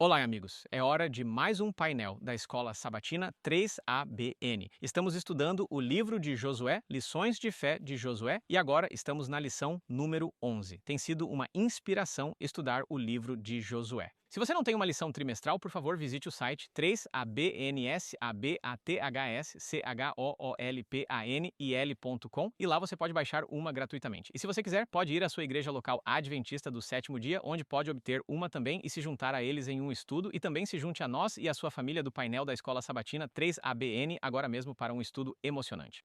Olá, amigos! É hora de mais um painel da Escola Sabatina 3ABN. Estamos estudando o livro de Josué, Lições de Fé de Josué, e agora estamos na lição número 11. Tem sido uma inspiração estudar o livro de Josué. Se você não tem uma lição trimestral, por favor, visite o site 3abnsabathschoolpanil.com e lá você pode baixar uma gratuitamente. E se você quiser, pode ir à sua igreja local adventista do sétimo dia, onde pode obter uma também e se juntar a eles em um estudo, e também se junte a nós e a sua família do painel da Escola Sabatina 3ABN agora mesmo para um estudo emocionante.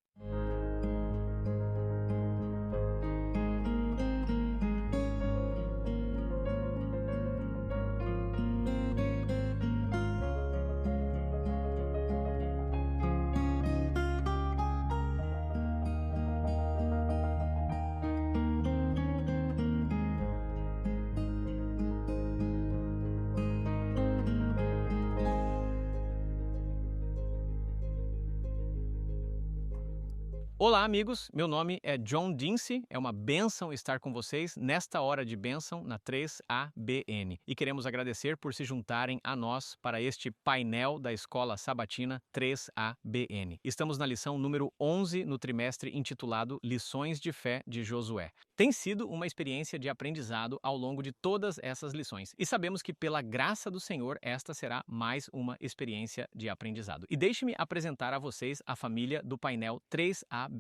Olá, amigos! Meu nome é John Dincy, é uma bênção estar com vocês nesta hora de bênção na 3ABN. E queremos agradecer por se juntarem a nós para este painel da Escola Sabatina 3ABN. Estamos na lição número 11 no trimestre intitulado Lições de Fé de Josué. Tem sido uma experiência de aprendizado ao longo de todas essas lições. E sabemos que pela graça do Senhor, esta será mais uma experiência de aprendizado. E deixe-me apresentar a vocês a família do painel 3ABN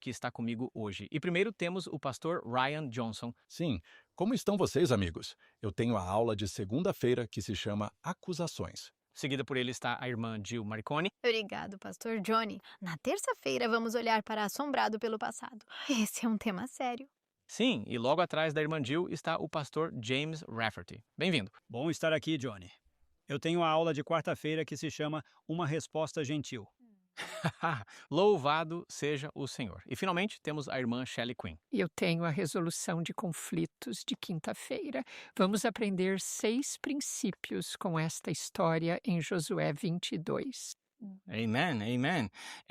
que está comigo hoje. E primeiro temos o pastor Ryan Johnson. Sim, como estão vocês, amigos? Eu tenho a aula de segunda-feira que se chama Acusações. Seguida por ele está a irmã Jill Marconi. Obrigado, pastor Johnny. Na terça-feira vamos olhar para Assombrado pelo Passado. Esse é um tema sério. Sim, e logo atrás da irmã Jill está o pastor James Rafferty. Bem-vindo. Bom estar aqui, Johnny. Eu tenho a aula de quarta-feira que se chama Uma Resposta Gentil. Louvado seja o Senhor. E finalmente temos a irmã Shelley Quinn. Eu tenho a resolução de conflitos de quinta-feira. Vamos aprender 6 princípios com esta história em Josué 22. Amen, amen.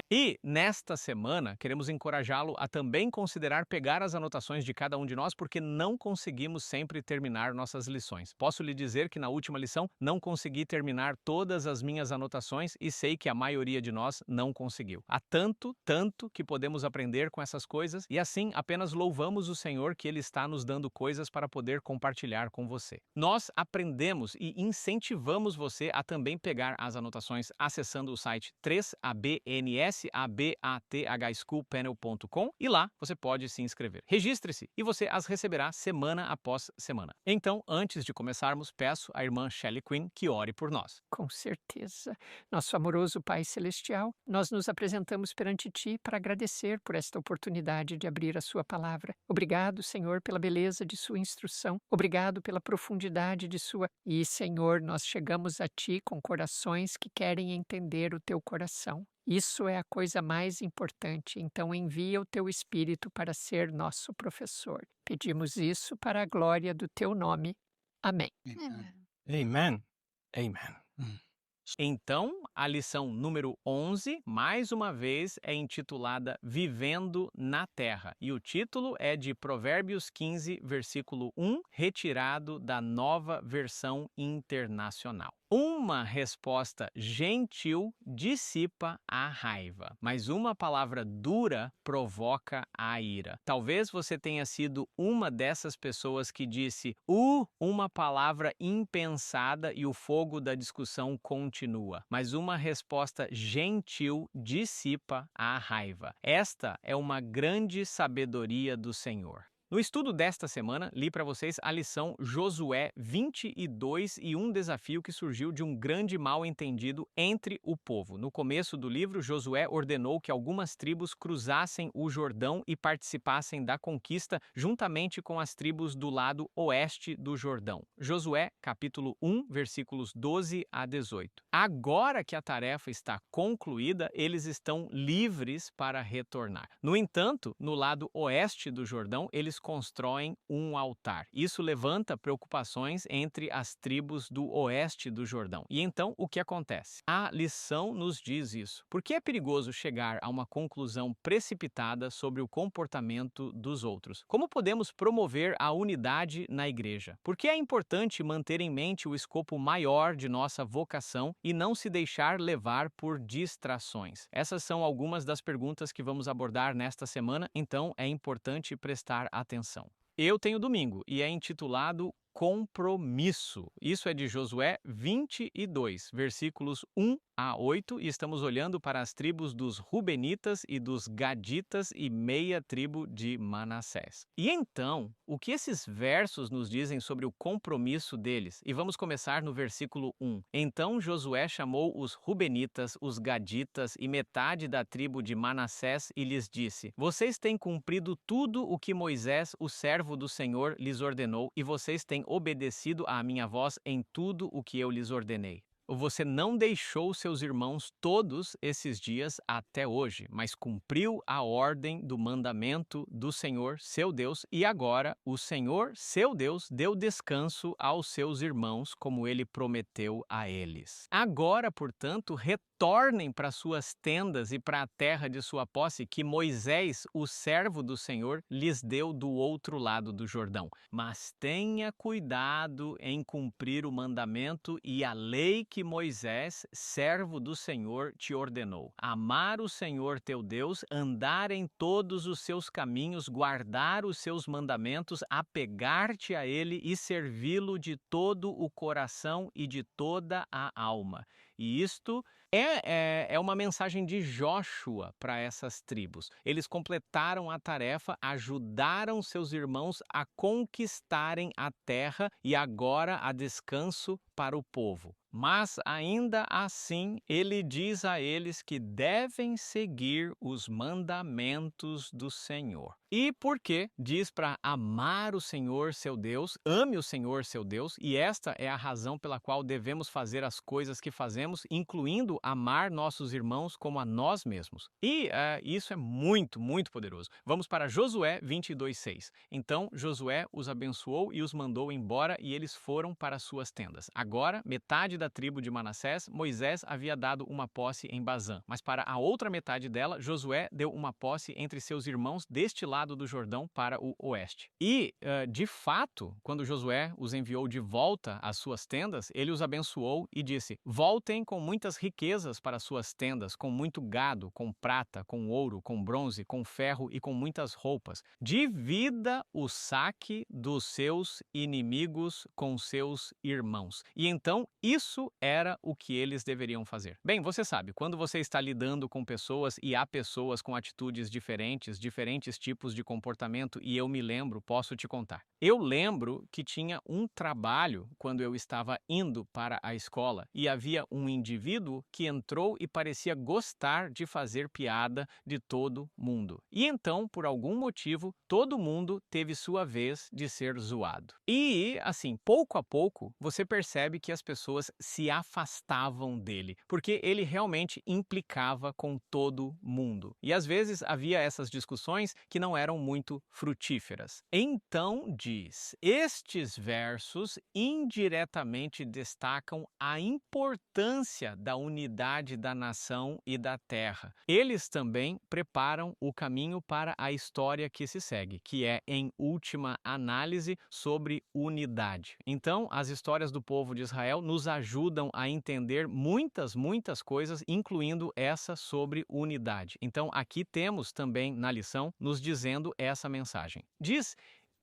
E nesta semana queremos encorajá-lo a também considerar pegar as anotações de cada um de nós, porque não conseguimos sempre terminar nossas lições. Posso lhe dizer que na última lição não consegui terminar todas as minhas anotações e sei que a maioria de nós não conseguiu. Há tanto que podemos aprender com essas coisas e assim apenas louvamos o Senhor que Ele está nos dando coisas para poder compartilhar com você. Nós aprendemos e incentivamos você a também pegar as anotações acessando o site 3abnsabathschoolpanil.com e lá você pode se inscrever. Registre-se e você as receberá semana após semana. Então, antes de começarmos, peço à irmã Shelley Quinn que ore por nós. Com certeza. Nosso amoroso Pai Celestial, nós nos apresentamos perante Ti para agradecer por esta oportunidade de abrir a Sua palavra. Obrigado, Senhor, pela beleza de Sua instrução. Obrigado pela profundidade de Sua... E, Senhor, nós chegamos a Ti com corações que querem entender o Teu coração. Isso é a coisa mais importante, então envia o Teu Espírito para ser nosso professor. Pedimos isso para a glória do Teu nome. Amém. Amen. Amen. Então, a lição número 11, mais uma vez, é intitulada Vivendo na Terra. E o título é de Provérbios 15, versículo 1, retirado da Nova Versão Internacional. Uma resposta gentil dissipa a raiva, mas uma palavra dura provoca a ira. Talvez você tenha sido uma dessas pessoas que disse uma palavra impensada e o fogo da discussão continua. Mas uma resposta gentil dissipa a raiva. Esta é uma grande sabedoria do Senhor. No estudo desta semana, li para vocês a lição Josué 22 e um desafio que surgiu de um grande mal-entendido entre o povo. No começo do livro, Josué ordenou que algumas tribos cruzassem o Jordão e participassem da conquista juntamente com as tribos do lado oeste do Jordão. Josué, capítulo 1, versículos 12 a 18. Agora que a tarefa está concluída, eles estão livres para retornar. No entanto, no lado oeste do Jordão, eles eles constroem um altar. Isso levanta preocupações entre as tribos do oeste do Jordão. E então, o que acontece? A lição nos diz isso. Por que é perigoso chegar a uma conclusão precipitada sobre o comportamento dos outros? Como podemos promover a unidade na igreja? Por que é importante manter em mente o escopo maior de nossa vocação e não se deixar levar por distrações? Essas são algumas das perguntas que vamos abordar nesta semana, então é importante prestar atenção. Eu tenho domingo e é intitulado Compromisso. Isso é de Josué 22, versículos 1 a 8, e estamos olhando para as tribos dos Rubenitas e dos Gaditas e meia tribo de Manassés. E então, o que esses versos nos dizem sobre o compromisso deles? E vamos começar no versículo 1. Então Josué chamou os Rubenitas, os Gaditas e metade da tribo de Manassés e lhes disse: Vocês têm cumprido tudo o que Moisés, o servo do Senhor, lhes ordenou, e vocês têm obedecido à minha voz em tudo o que eu lhes ordenei. Você não deixou seus irmãos todos esses dias até hoje, mas cumpriu a ordem do mandamento do Senhor, seu Deus, e agora o Senhor, seu Deus, deu descanso aos seus irmãos, como ele prometeu a eles. Agora, portanto, retornem para suas tendas e para a terra de sua posse, que Moisés, o servo do Senhor, lhes deu do outro lado do Jordão. Mas tenha cuidado em cumprir o mandamento e a lei que Moisés, servo do Senhor, te ordenou. Amar o Senhor teu Deus, andar em todos os seus caminhos, guardar os seus mandamentos, apegar-te a ele e servi-lo de todo o coração e de toda a alma. E isto é uma mensagem de Jóshua para essas tribos. Eles completaram a tarefa, ajudaram seus irmãos a conquistarem a terra e agora há descanso para o povo. Mas ainda assim, ele diz a eles que devem seguir os mandamentos do Senhor. E por quê? Diz para amar o Senhor, seu Deus, ame o Senhor, seu Deus, e esta é a razão pela qual devemos fazer as coisas que fazemos, incluindo amar nossos irmãos como a nós mesmos. E isso é muito, muito poderoso. Vamos para Josué 22:6. Então Josué os abençoou e os mandou embora, e eles foram para suas tendas. Agora, metade da tribo de Manassés, Moisés havia dado uma posse em Bazã, mas para a outra metade dela, Josué deu uma posse entre seus irmãos deste lado do Jordão para o oeste. E, de fato, quando Josué os enviou de volta às suas tendas, ele os abençoou e disse: Voltem com muitas riquezas para suas tendas, com muito gado, com prata, com ouro, com bronze, com ferro e com muitas roupas. Divida o saque dos seus inimigos com seus irmãos. E então, isso era o que eles deveriam fazer. Bem, você sabe, quando você está lidando com pessoas e há pessoas com atitudes diferentes, diferentes tipos de comportamento, e eu me lembro, posso te contar. Eu lembro que tinha um trabalho quando eu estava indo para a escola e havia um indivíduo que entrou e parecia gostar de fazer piada de todo mundo. E então, por algum motivo, todo mundo teve sua vez de ser zoado. E, assim, pouco a pouco, você percebe que as pessoas se afastavam dele, porque ele realmente implicava com todo mundo. E às vezes havia essas discussões que não eram muito frutíferas. Então diz, estes versos indiretamente destacam a importância da unidade da nação e da terra. Eles também preparam o caminho para a história que se segue, que é, em última análise, sobre unidade. Então, as histórias do povo de Israel nos ajudam a entender muitas coisas, incluindo essa sobre unidade. Então, aqui temos também na lição nos dizendo essa mensagem.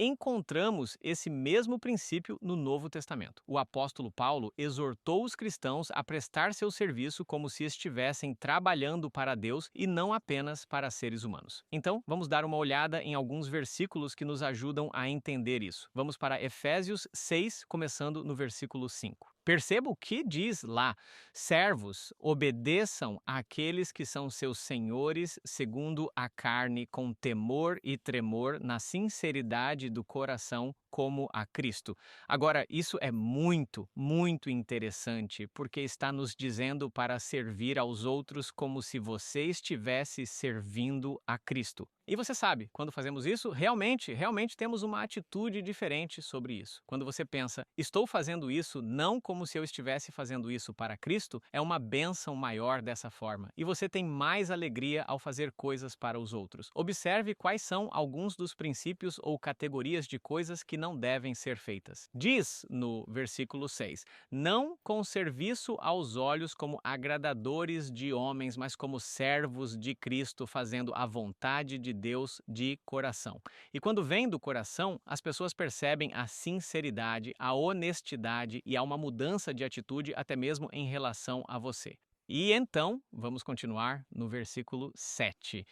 Encontramos esse mesmo princípio no Novo Testamento. O apóstolo Paulo exortou os cristãos a prestar seu serviço como se estivessem trabalhando para Deus e não apenas para seres humanos. Então, vamos dar uma olhada em alguns versículos que nos ajudam a entender isso. Vamos para Efésios 6, começando no versículo 5. Perceba o que diz lá: servos, obedeçam àqueles que são seus senhores segundo a carne, com temor e tremor, na sinceridade do coração, como a Cristo. Agora, isso é muito, muito interessante, porque está nos dizendo para servir aos outros como se você estivesse servindo a Cristo. E você sabe, quando fazemos isso, realmente temos uma atitude diferente sobre isso. Quando você pensa, estou fazendo isso não como se eu estivesse fazendo isso para Cristo, é uma bênção maior dessa forma. E você tem mais alegria ao fazer coisas para os outros. Observe quais são alguns dos princípios ou categorias de coisas que não devem ser feitas. Diz no versículo 6, não com serviço aos olhos como agradadores de homens, mas como servos de Cristo, fazendo a vontade de Deus de coração. E quando vem do coração, as pessoas percebem a sinceridade, a honestidade e há uma mudança de atitude até mesmo em relação a você. E então, vamos continuar no versículo 7.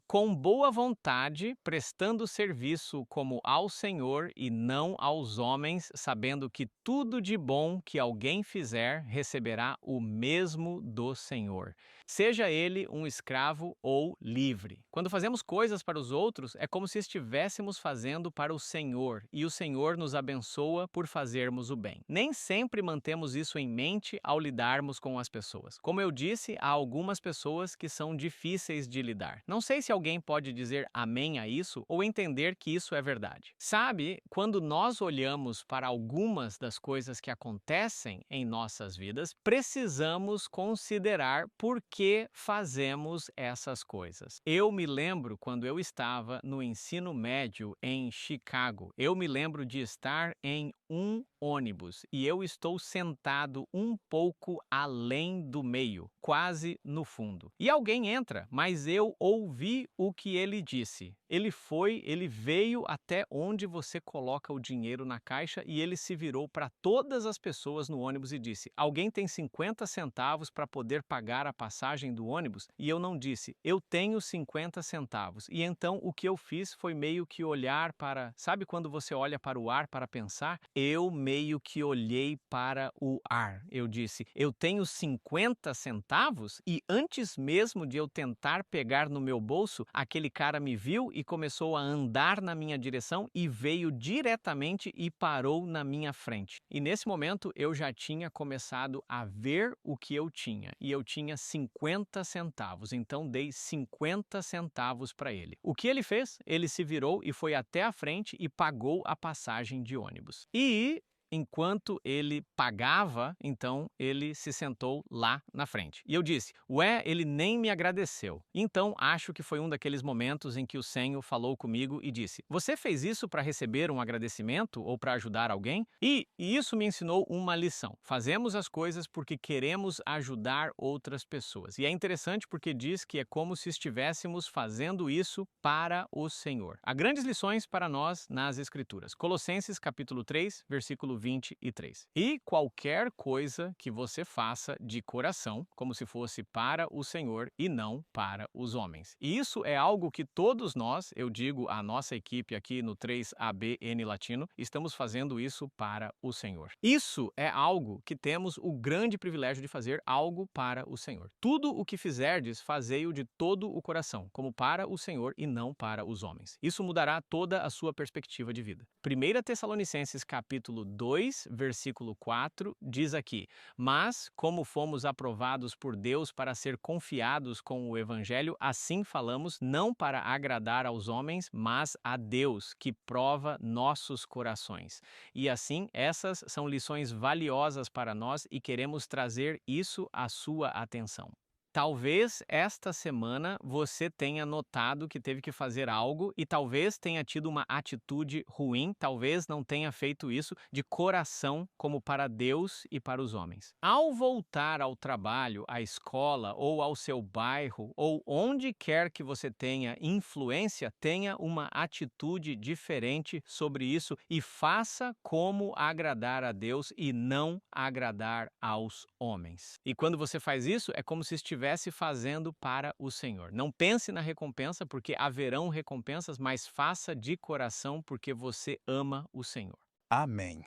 Com boa vontade, prestando serviço como ao Senhor e não aos homens, sabendo que tudo de bom que alguém fizer receberá o mesmo do Senhor, seja ele um escravo ou livre. Quando fazemos coisas para os outros, é como se estivéssemos fazendo para o Senhor, e o Senhor nos abençoa por fazermos o bem. Nem sempre mantemos isso em mente ao lidarmos com as pessoas. Como eu disse, há algumas pessoas que são difíceis de lidar. Não sei se alguém pode dizer amém a isso ou entender que isso é verdade. Sabe, quando nós olhamos para algumas das coisas que acontecem em nossas vidas, precisamos considerar por que fazemos essas coisas. Eu me lembro quando eu estava no ensino médio em Chicago. Eu me lembro de estar em um ônibus e eu estou sentado um pouco além do meio, quase no fundo. E alguém entra, mas eu ouvi o que ele disse. Ele veio até onde você coloca o dinheiro na caixa e ele se virou para todas as pessoas no ônibus e disse: alguém tem 50 centavos para poder pagar a passagem do ônibus? E eu não disse, eu tenho 50 centavos. E então o que eu fiz foi meio que olhar para, sabe quando você olha para o ar para pensar? Eu meio que olhei para o ar. Eu disse, eu tenho 50 centavos? E antes mesmo de eu tentar pegar no meu bolso, aquele cara me viu e começou a andar na minha direção e veio diretamente e parou na minha frente. E nesse momento eu já tinha começado a ver o que eu tinha. E eu tinha 50 centavos, então dei 50 centavos para ele. O que ele fez? Ele se virou e foi até a frente e pagou a passagem de ônibus. E enquanto ele pagava, então ele se sentou lá na frente. E eu disse, ué, ele nem me agradeceu. Então acho que foi um daqueles momentos em que o Senhor falou comigo e disse, você fez isso para receber um agradecimento ou para ajudar alguém? E isso me ensinou uma lição. Fazemos as coisas porque queremos ajudar outras pessoas. E é interessante porque diz que é como se estivéssemos fazendo isso para o Senhor. Há grandes lições para nós nas Escrituras. Colossenses capítulo 3, versículo 23. E qualquer coisa que você faça de coração, como se fosse para o Senhor e não para os homens. E isso é algo que todos nós, eu digo a nossa equipe aqui no 3ABN Latino, estamos fazendo isso para o Senhor. Isso é algo que temos o grande privilégio de fazer algo para o Senhor. Tudo o que fizerdes, fazei-o de todo o coração, como para o Senhor e não para os homens. Isso mudará toda a sua perspectiva de vida. 1 Tessalonicenses capítulo 2, versículo 4, diz aqui, mas como fomos aprovados por Deus para ser confiados com o Evangelho, assim falamos, não para agradar aos homens, mas a Deus, que prova nossos corações. E assim, essas são lições valiosas para nós e queremos trazer isso à sua atenção. Talvez esta semana você tenha notado que teve que fazer algo e talvez tenha tido uma atitude ruim, talvez não tenha feito isso de coração como para Deus e para os homens. Ao voltar ao trabalho, à escola ou ao seu bairro ou onde quer que você tenha influência, tenha uma atitude diferente sobre isso e faça como agradar a Deus e não agradar aos homens. E quando você faz isso, é como se estivesse fazendo para o Senhor. Não pense na recompensa, porque haverão recompensas, mas faça de coração, porque você ama o Senhor. Amém.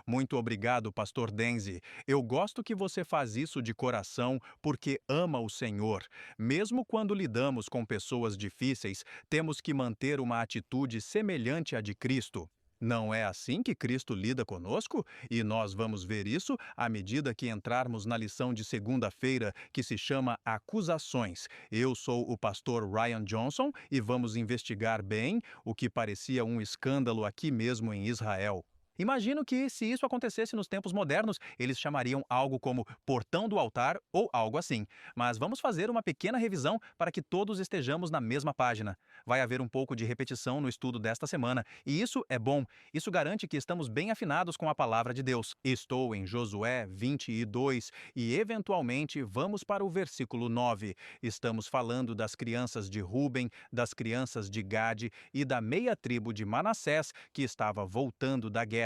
Muito obrigado, Pastor Denzi. Eu gosto que você faz isso de coração porque ama o Senhor. Mesmo quando lidamos com pessoas difíceis, temos que manter uma atitude semelhante à de Cristo. Não é assim que Cristo lida conosco? E nós vamos ver isso à medida que entrarmos na lição de segunda-feira, que se chama Acusações. Eu sou o pastor Ryan Johnson e vamos investigar bem o que parecia um escândalo aqui mesmo em Israel. Imagino que, se isso acontecesse nos tempos modernos, eles chamariam algo como portão do altar ou algo assim. Mas vamos fazer uma pequena revisão para que todos estejamos na mesma página. Vai haver um pouco de repetição no estudo desta semana, e isso é bom. Isso garante que estamos bem afinados com a palavra de Deus. Estou em Josué 22 e, eventualmente, vamos para o versículo 9. Estamos falando das crianças de Ruben, das crianças de Gade e da meia tribo de Manassés que estava voltando da guerra.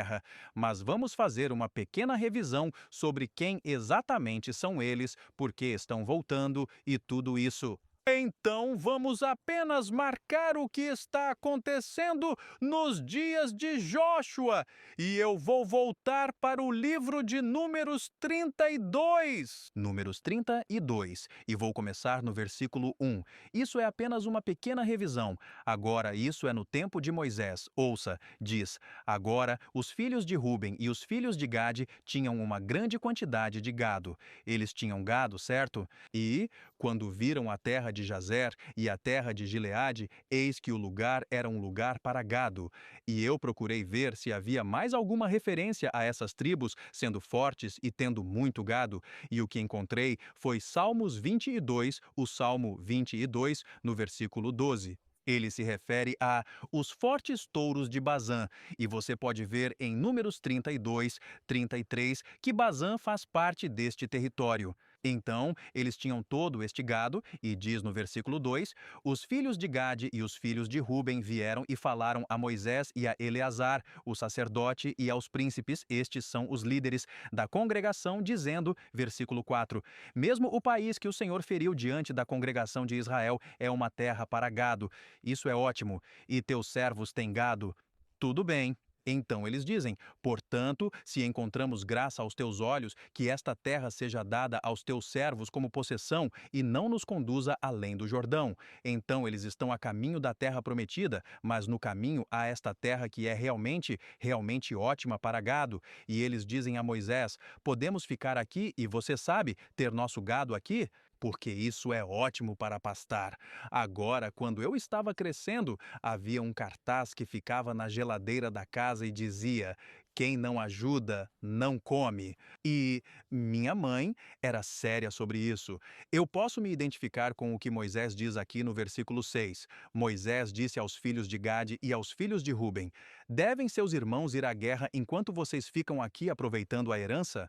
Mas vamos fazer uma pequena revisão sobre quem exatamente são eles, por que estão voltando e tudo isso. Então vamos apenas marcar o que está acontecendo nos dias de Jóshua. E eu vou voltar para o livro de Números 32. Números 32. E vou começar no versículo 1. Isso é apenas uma pequena revisão. Agora isso é no tempo de Moisés. Ouça, diz: Agora os filhos de Ruben e os filhos de Gade tinham uma grande quantidade de gado. Eles tinham gado, certo? E, quando viram a terra de Jazer e a terra de Gileade, eis que o lugar era um lugar para gado. E eu procurei ver se havia mais alguma referência a essas tribos sendo fortes e tendo muito gado, e o que encontrei foi Salmos 22, o Salmo 22, no versículo 12. Ele se refere a os fortes touros de Bazã, e você pode ver em Números 32, 33, que Bazã faz parte deste território. Então, eles tinham todo este gado, e diz no versículo 2, os filhos de Gade e os filhos de Ruben vieram e falaram a Moisés e a Eleazar, o sacerdote, e aos príncipes, estes são os líderes da congregação, dizendo, versículo 4, mesmo o país que o Senhor feriu diante da congregação de Israel é uma terra para gado. Isso é ótimo. E teus servos têm gado? Tudo bem. Então eles dizem, portanto, se encontramos graça aos teus olhos, que esta terra seja dada aos teus servos como possessão e não nos conduza além do Jordão. Então eles estão a caminho da terra prometida, mas no caminho há esta terra que é realmente ótima para gado. E eles dizem a Moisés, podemos ficar aqui e você sabe, ter nosso gado aqui? Porque isso é ótimo para pastar. Agora, quando eu estava crescendo, havia um cartaz que ficava na geladeira da casa e dizia: quem não ajuda, não come. E minha mãe era séria sobre isso. Eu posso me identificar com o que Moisés diz aqui no versículo 6. Moisés disse aos filhos de Gade e aos filhos de Ruben: devem seus irmãos ir à guerra enquanto vocês ficam aqui aproveitando a herança?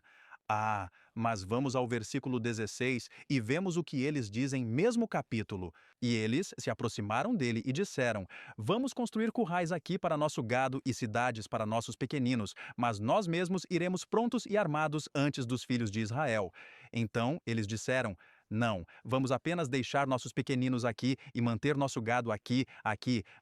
Ah, mas vamos ao versículo 16 e vemos o que eles dizem mesmo capítulo. E eles se aproximaram dele e disseram, vamos construir currais aqui para nosso gado e cidades para nossos pequeninos, mas nós mesmos iremos prontos e armados antes dos filhos de Israel. Então eles disseram, não, vamos apenas deixar nossos pequeninos aqui e manter nosso gado aqui,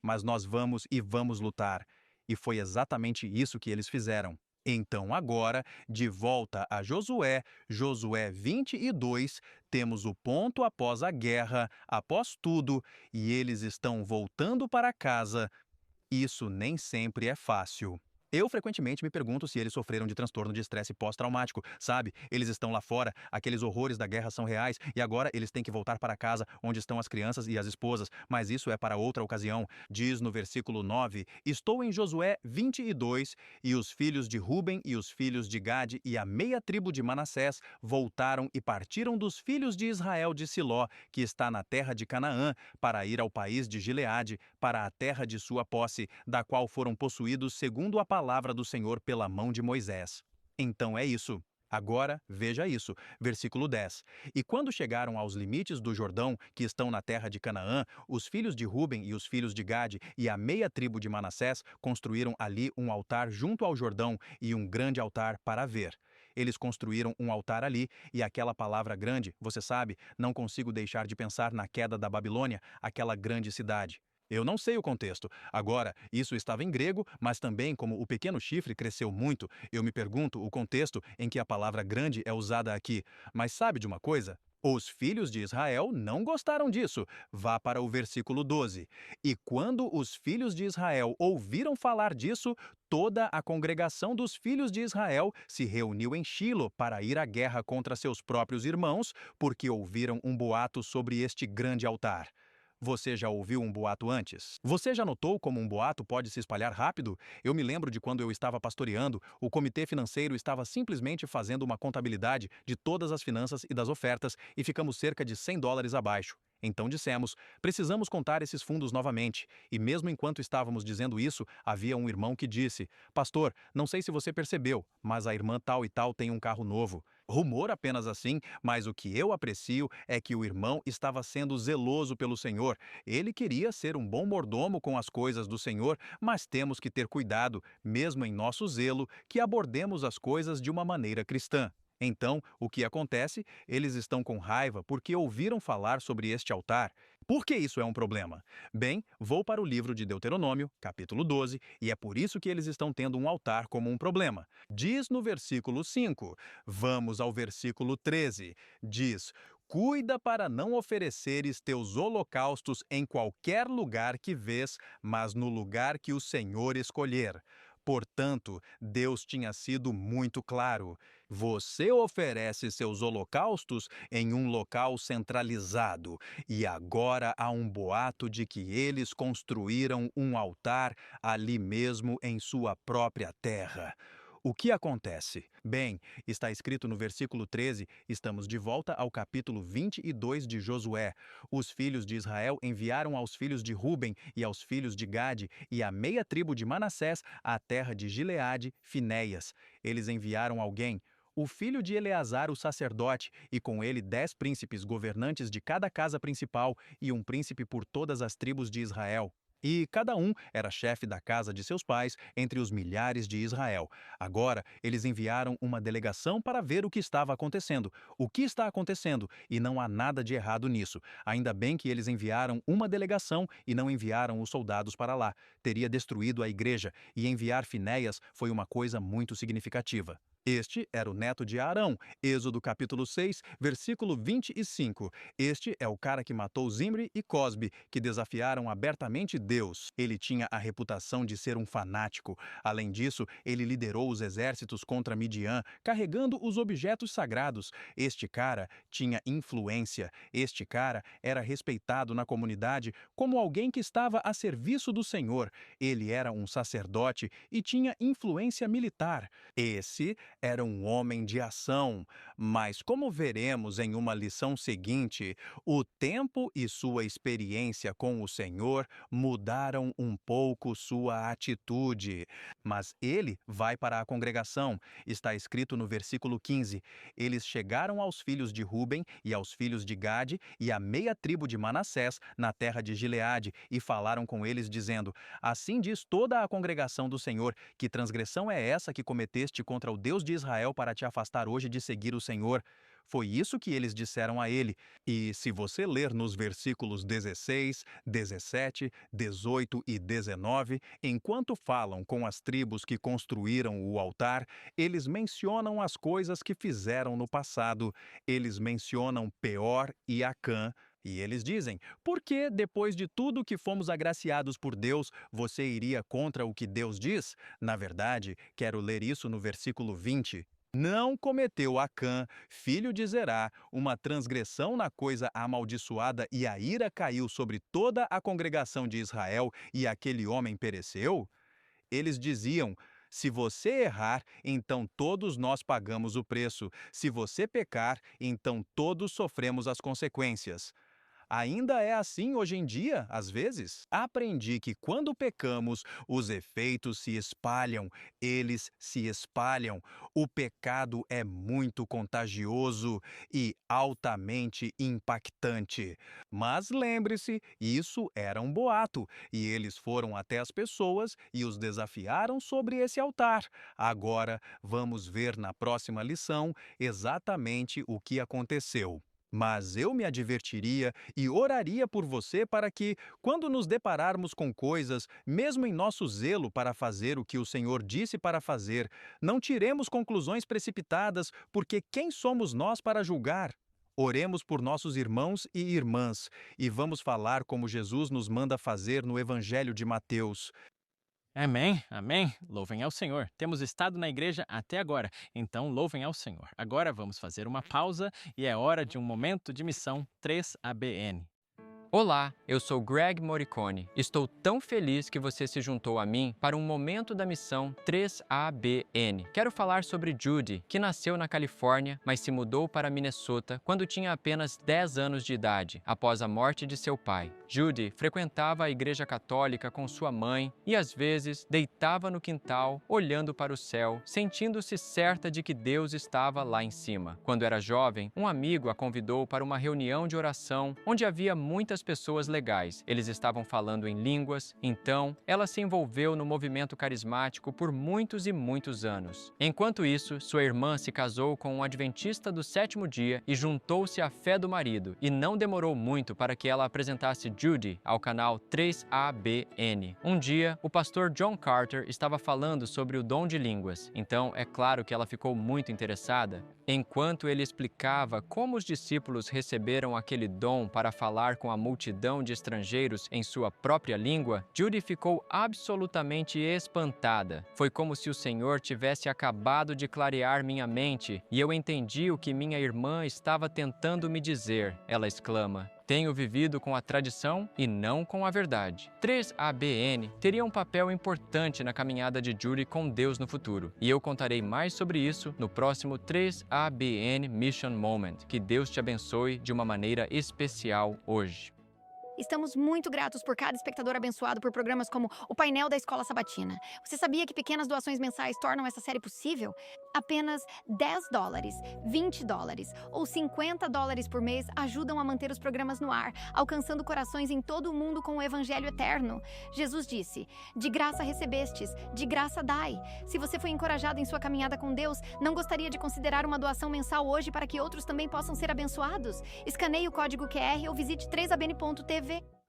mas nós vamos e vamos lutar. E foi exatamente isso que eles fizeram. Então agora, de volta a Josué 22, temos o ponto após a guerra, após tudo, e eles estão voltando para casa. Isso nem sempre é fácil. Eu frequentemente me pergunto se eles sofreram de transtorno de estresse pós-traumático, sabe? Eles estão lá fora, aqueles horrores da guerra são reais e agora eles têm que voltar para casa, onde estão as crianças e as esposas, mas isso é para outra ocasião. Diz no versículo 9, estou em Josué 22 e os filhos de Ruben e os filhos de Gade e a meia tribo de Manassés voltaram e partiram dos filhos de Israel de Siló, que está na terra de Canaã, para ir ao país de Gileade, para a terra de sua posse, da qual foram possuídos segundo a palavra do Senhor pela mão de Moisés. Então é isso. Agora, veja isso, versículo 10. E quando chegaram aos limites do Jordão, que estão na terra de Canaã, os filhos de Ruben e os filhos de Gade e a meia tribo de Manassés construíram ali um altar junto ao Jordão e um grande altar para ver. Eles construíram um altar ali, e aquela palavra grande, você sabe, não consigo deixar de pensar na queda da Babilônia, aquela grande cidade. Eu não sei o contexto. Agora, isso estava em grego, mas também como o pequeno chifre cresceu muito, eu me pergunto o contexto em que a palavra grande é usada aqui. Mas sabe de uma coisa? Os filhos de Israel não gostaram disso. Vá para o versículo 12. E quando os filhos de Israel ouviram falar disso, toda a congregação dos filhos de Israel se reuniu em Shilo para ir à guerra contra seus próprios irmãos, porque ouviram um boato sobre este grande altar. Você já ouviu um boato antes? Você já notou como um boato pode se espalhar rápido? Eu me lembro de quando eu estava pastoreando, o comitê financeiro estava simplesmente fazendo uma contabilidade de todas as finanças e das ofertas e ficamos cerca de $100 abaixo. Então dissemos, precisamos contar esses fundos novamente. E mesmo enquanto estávamos dizendo isso, havia um irmão que disse, pastor, não sei se você percebeu, mas a irmã tal e tal tem um carro novo. Rumor apenas assim, mas o que eu aprecio é que o irmão estava sendo zeloso pelo Senhor. Ele queria ser um bom mordomo com as coisas do Senhor, mas temos que ter cuidado, mesmo em nosso zelo, que abordemos as coisas de uma maneira cristã. Então, o que acontece? Eles estão com raiva porque ouviram falar sobre este altar. Por que isso é um problema? Bem, vou para o livro de Deuteronômio, capítulo 12, e é por isso que eles estão tendo um altar como um problema. Diz no versículo 5. Vamos ao versículo 13. Diz, cuida para não ofereceres teus holocaustos em qualquer lugar que vês, mas no lugar que o Senhor escolher. Portanto, Deus tinha sido muito claro. Você oferece seus holocaustos em um local centralizado, e agora há um boato de que eles construíram um altar ali mesmo em sua própria terra. O que acontece? Bem, está escrito no versículo 13, estamos de volta ao capítulo 22 de Josué. Os filhos de Israel enviaram aos filhos de Ruben e aos filhos de Gade e à meia tribo de Manassés à terra de Gileade, Finéias. Eles enviaram alguém, o filho de Eleazar, o sacerdote, e com ele 10 príncipes governantes de cada casa principal e um príncipe por todas as tribos de Israel. E cada um era chefe da casa de seus pais entre os milhares de Israel. Agora, eles enviaram uma delegação para ver o que estava acontecendo. O que está acontecendo? E não há nada de errado nisso. Ainda bem que eles enviaram uma delegação e não enviaram os soldados para lá. Teria destruído a igreja, e enviar Finéias foi uma coisa muito significativa. Este era o neto de Arão, Êxodo capítulo 6, versículo 25. Este é o cara que matou Zimri e Cosbe, que desafiaram abertamente Deus. Ele tinha a reputação de ser um fanático. Além disso, ele liderou os exércitos contra Midian, carregando os objetos sagrados. Este cara tinha influência. Este cara era respeitado na comunidade como alguém que estava a serviço do Senhor. Ele era um sacerdote e tinha influência militar. Esse era um homem de ação, mas como veremos em uma lição seguinte, o tempo e sua experiência com o Senhor mudaram um pouco sua atitude. Mas ele vai para a congregação. Está escrito no versículo 15. Eles chegaram aos filhos de Ruben e aos filhos de Gade e à meia tribo de Manassés, na terra de Gileade, e falaram com eles, dizendo, assim diz toda a congregação do Senhor, que transgressão é essa que cometeste contra o Deus de Israel para te afastar hoje de seguir o Senhor? Foi isso que eles disseram a ele. E se você ler nos versículos 16, 17, 18 e 19, enquanto falam com as tribos que construíram o altar, eles mencionam as coisas que fizeram no passado. Eles mencionam Peor e Acã. E eles dizem, por que, depois de tudo que fomos agraciados por Deus, você iria contra o que Deus diz? Na verdade, quero ler isso no versículo 20. Não cometeu Acã, filho de Zerá, uma transgressão na coisa amaldiçoada e a ira caiu sobre toda a congregação de Israel e aquele homem pereceu? Eles diziam, se você errar, então todos nós pagamos o preço. Se você pecar, então todos sofremos as consequências. Ainda é assim hoje em dia, às vezes? Aprendi que quando pecamos, os efeitos se espalham, eles se espalham. O pecado é muito contagioso e altamente impactante. Mas lembre-se, isso era um boato, e eles foram até as pessoas e os desafiaram sobre esse altar. Agora, vamos ver na próxima lição exatamente o que aconteceu. Mas eu me advertiria e oraria por você para que, quando nos depararmos com coisas, mesmo em nosso zelo para fazer o que o Senhor disse para fazer, não tiremos conclusões precipitadas, porque quem somos nós para julgar? Oremos por nossos irmãos e irmãs e vamos falar como Jesus nos manda fazer no Evangelho de Mateus. Amém, amém. Louvem ao Senhor. Temos estado na igreja até agora, então louvem ao Senhor. Agora vamos fazer uma pausa e é hora de um momento de missão 3ABN. Olá, eu sou Greg Morricone. Estou tão feliz que você se juntou a mim para um momento da missão 3ABN. Quero falar sobre Judy, que nasceu na Califórnia, mas se mudou para Minnesota quando tinha apenas 10 anos de idade, após a morte de seu pai. Judy frequentava a igreja católica com sua mãe e às vezes deitava no quintal, olhando para o céu, sentindo-se certa de que Deus estava lá em cima. Quando era jovem, um amigo a convidou para uma reunião de oração onde havia muitas pessoas legais. Eles estavam falando em línguas, então ela se envolveu no movimento carismático por muitos e muitos anos. Enquanto isso, sua irmã se casou com um adventista do sétimo dia e juntou-se à fé do marido, e não demorou muito para que ela apresentasse Judy ao canal 3ABN. Um dia, o pastor John Carter estava falando sobre o dom de línguas, então é claro que ela ficou muito interessada. Enquanto ele explicava como os discípulos receberam aquele dom para falar com a multidão de estrangeiros em sua própria língua, Judy ficou absolutamente espantada. Foi como se o Senhor tivesse acabado de clarear minha mente e eu entendi o que minha irmã estava tentando me dizer, ela exclama. Tenho vivido com a tradição e não com a verdade. 3ABN teria um papel importante na caminhada de Judy com Deus no futuro. E eu contarei mais sobre isso no próximo 3ABN Mission Moment. Que Deus te abençoe de uma maneira especial hoje. Estamos muito gratos por cada espectador abençoado por programas como o painel da Escola Sabatina. Você sabia que pequenas doações mensais tornam essa série possível? Apenas $10, $20 ou $50 por mês ajudam a manter os programas no ar, alcançando corações em todo o mundo com o Evangelho eterno. Jesus disse, de graça recebestes, de graça dai. Se você foi encorajado em sua caminhada com Deus, não gostaria de considerar uma doação mensal hoje para que outros também possam ser abençoados? Escaneie o código QR ou visite 3abn.tv.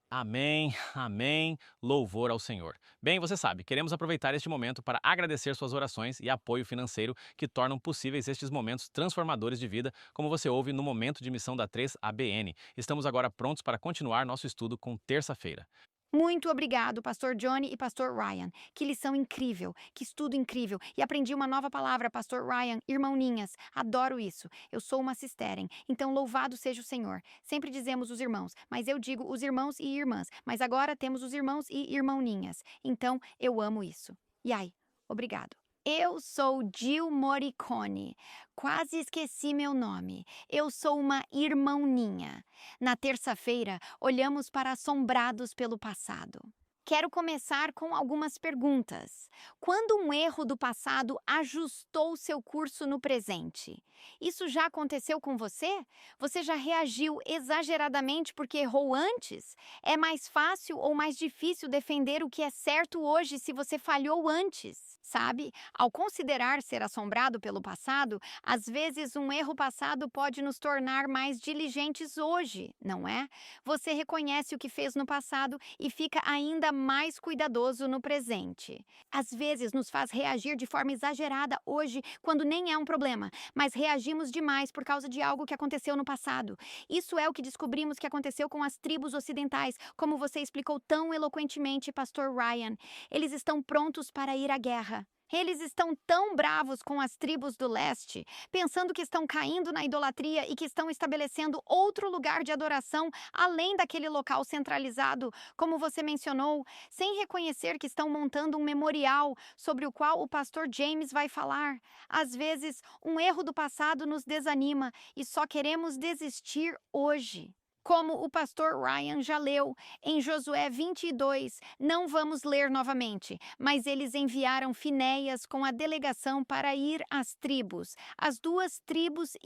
Amém, amém, louvor ao Senhor. Bem, você sabe, queremos aproveitar este momento para agradecer suas orações e apoio financeiro que tornam possíveis estes momentos transformadores de vida, como você ouve no momento de missão da 3ABN. Estamos agora prontos para continuar nosso estudo com terça-feira. Muito obrigado, Pastor Johnny e Pastor Ryan. Que lição incrível, que estudo incrível. E aprendi uma nova palavra, Pastor Ryan, irmãoninhas. Adoro isso. Eu sou uma Sisteren, então louvado seja o Senhor. Sempre dizemos os irmãos, mas eu digo os irmãos e irmãs. Mas agora temos os irmãos e irmãoninhas. Então, eu amo isso. E aí, obrigado. Eu sou Jill Morricone. Quase esqueci meu nome. Eu sou uma irmãoninha. Na terça-feira, olhamos para assombrados pelo passado. Quero começar com algumas perguntas. Quando um erro do passado ajustou seu curso no presente? Isso já aconteceu com você? Você já reagiu exageradamente porque errou antes? É mais fácil ou mais difícil defender o que é certo hoje se você falhou antes? Sabe, ao considerar ser assombrado pelo passado, às vezes um erro passado pode nos tornar mais diligentes hoje, não é? Você reconhece o que fez no passado e fica ainda mais cuidadoso no presente. Às vezes nos faz reagir de forma exagerada hoje, quando nem é um problema, mas reagimos demais por causa de algo que aconteceu no passado. Isso é o que descobrimos que aconteceu com as tribos ocidentais, como você explicou tão eloquentemente, Pastor Ryan. Eles estão prontos para ir à guerra. Eles estão tão bravos com as tribos do leste, pensando que estão caindo na idolatria e que estão estabelecendo outro lugar de adoração além daquele local centralizado, como você mencionou, sem reconhecer que estão montando um memorial sobre o qual o pastor James vai falar. Às vezes, um erro do passado nos desanima e só queremos desistir hoje. Como o pastor Ryan já leu em Josué 22, não vamos ler novamente, mas eles enviaram Finéias com a delegação para ir às tribos, as 2,5 tribos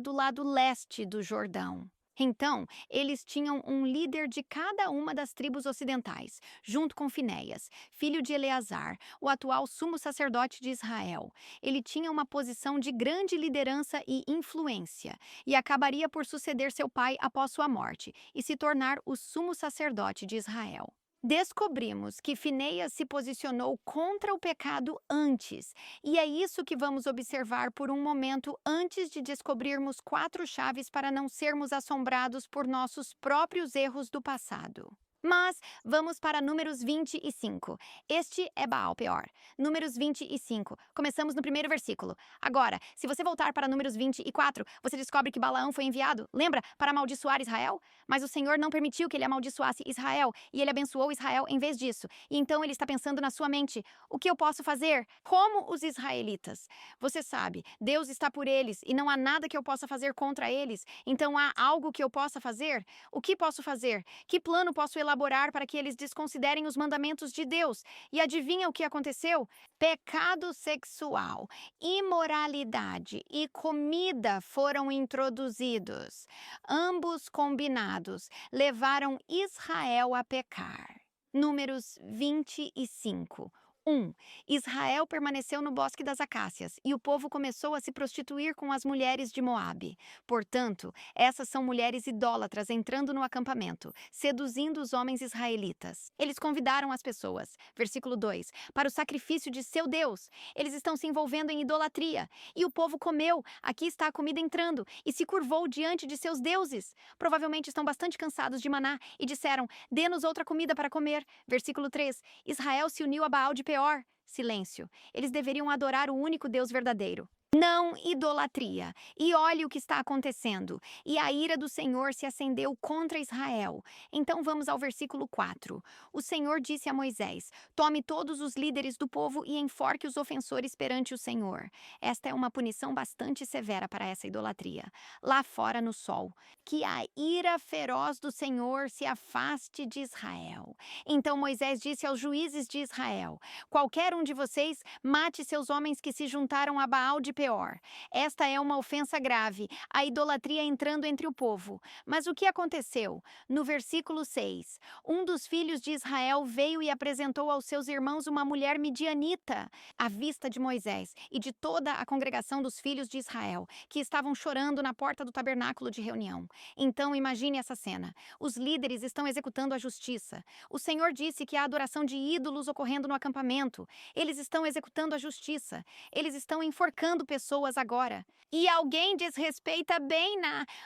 do lado leste do Jordão. Então, eles tinham um líder de cada uma das tribos ocidentais, junto com Finéias, filho de Eleazar, o atual sumo sacerdote de Israel. Ele tinha uma posição de grande liderança e influência, e acabaria por suceder seu pai após sua morte, e se tornar o sumo sacerdote de Israel. Descobrimos que Finéias se posicionou contra o pecado antes, e é isso que vamos observar por um momento antes de descobrirmos 4 chaves para não sermos assombrados por nossos próprios erros do passado. Mas vamos para Números 25. Este é Baal-peor. Números 25. Começamos no primeiro versículo. Agora, se você voltar para Números 24, você descobre que Balaão foi enviado, lembra, para amaldiçoar Israel? Mas o Senhor não permitiu que ele amaldiçoasse Israel, e ele abençoou Israel em vez disso. E então ele está pensando na sua mente: o que eu posso fazer? Como os israelitas? Você sabe, Deus está por eles, e não há nada que eu possa fazer contra eles. Então há algo que eu possa fazer? O que posso fazer? Que plano posso elaborar para que eles desconsiderem os mandamentos de Deus? E adivinha o que aconteceu? Pecado sexual, imoralidade e comida foram introduzidos. Ambos combinados levaram Israel a pecar. Números 25. 1. Israel permaneceu no bosque das acácias, e o povo começou a se prostituir com as mulheres de Moabe. Portanto, essas são mulheres idólatras entrando no acampamento, seduzindo os homens israelitas. Eles convidaram as pessoas, versículo 2, para o sacrifício de seu Deus. Eles estão se envolvendo em idolatria. E o povo comeu, aqui está a comida entrando, e se curvou diante de seus deuses. Provavelmente estão bastante cansados de maná, e disseram: dê-nos outra comida para comer. Versículo 3, Israel se uniu a Baal de Peor. Silêncio. Eles deveriam adorar o único Deus verdadeiro. Não idolatria. E olhe o que está acontecendo. E a ira do Senhor se acendeu contra Israel. Então vamos ao versículo 4. O Senhor disse a Moisés: tome todos os líderes do povo e enforque os ofensores perante o Senhor. Esta é uma punição bastante severa para essa idolatria. Lá fora no sol. Que a ira feroz do Senhor se afaste de Israel. Então Moisés disse aos juízes de Israel: qualquer um de vocês mate seus homens que se juntaram a Baal de Peor. Esta é uma ofensa grave, a idolatria entrando entre o povo. Mas o que aconteceu? No versículo 6, um dos filhos de Israel veio e apresentou aos seus irmãos uma mulher midianita, à vista de Moisés e de toda a congregação dos filhos de Israel, que estavam chorando na porta do tabernáculo de reunião. Então imagine essa cena. Os líderes estão executando a justiça. O Senhor disse que há adoração de ídolos ocorrendo no acampamento. Eles estão executando a justiça. Eles estão enforcando pessoas agora. E alguém desrespeita bem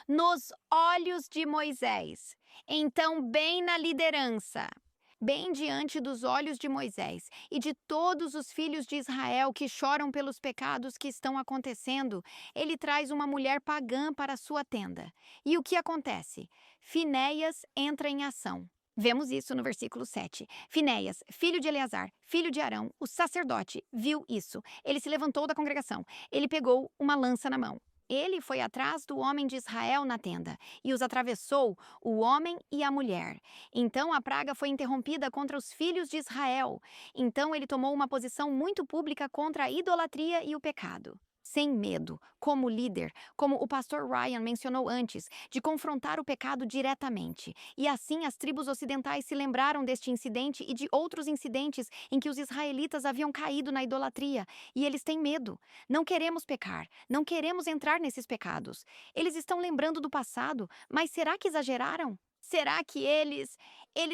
nos olhos de Moisés. Então, bem na liderança, bem diante dos olhos de Moisés e de todos os filhos de Israel que choram pelos pecados que estão acontecendo, ele traz uma mulher pagã para a sua tenda. E o que acontece? Finéias entra em ação. Vemos isso no versículo 7. Finéias, filho de Eleazar, filho de Arão, o sacerdote, viu isso. Ele se levantou da congregação. Ele pegou uma lança na mão. Ele foi atrás do homem de Israel na tenda e os atravessou, o homem e a mulher. Então a praga foi interrompida contra os filhos de Israel. Então ele tomou uma posição muito pública contra a idolatria e o pecado. Sem medo, como líder, como o pastor Ryan mencionou antes, de confrontar o pecado diretamente. E assim as tribos ocidentais se lembraram deste incidente e de outros incidentes em que os israelitas haviam caído na idolatria. E eles têm medo. Não queremos pecar, não queremos entrar nesses pecados. Eles estão lembrando do passado, mas será que exageraram? Será que eles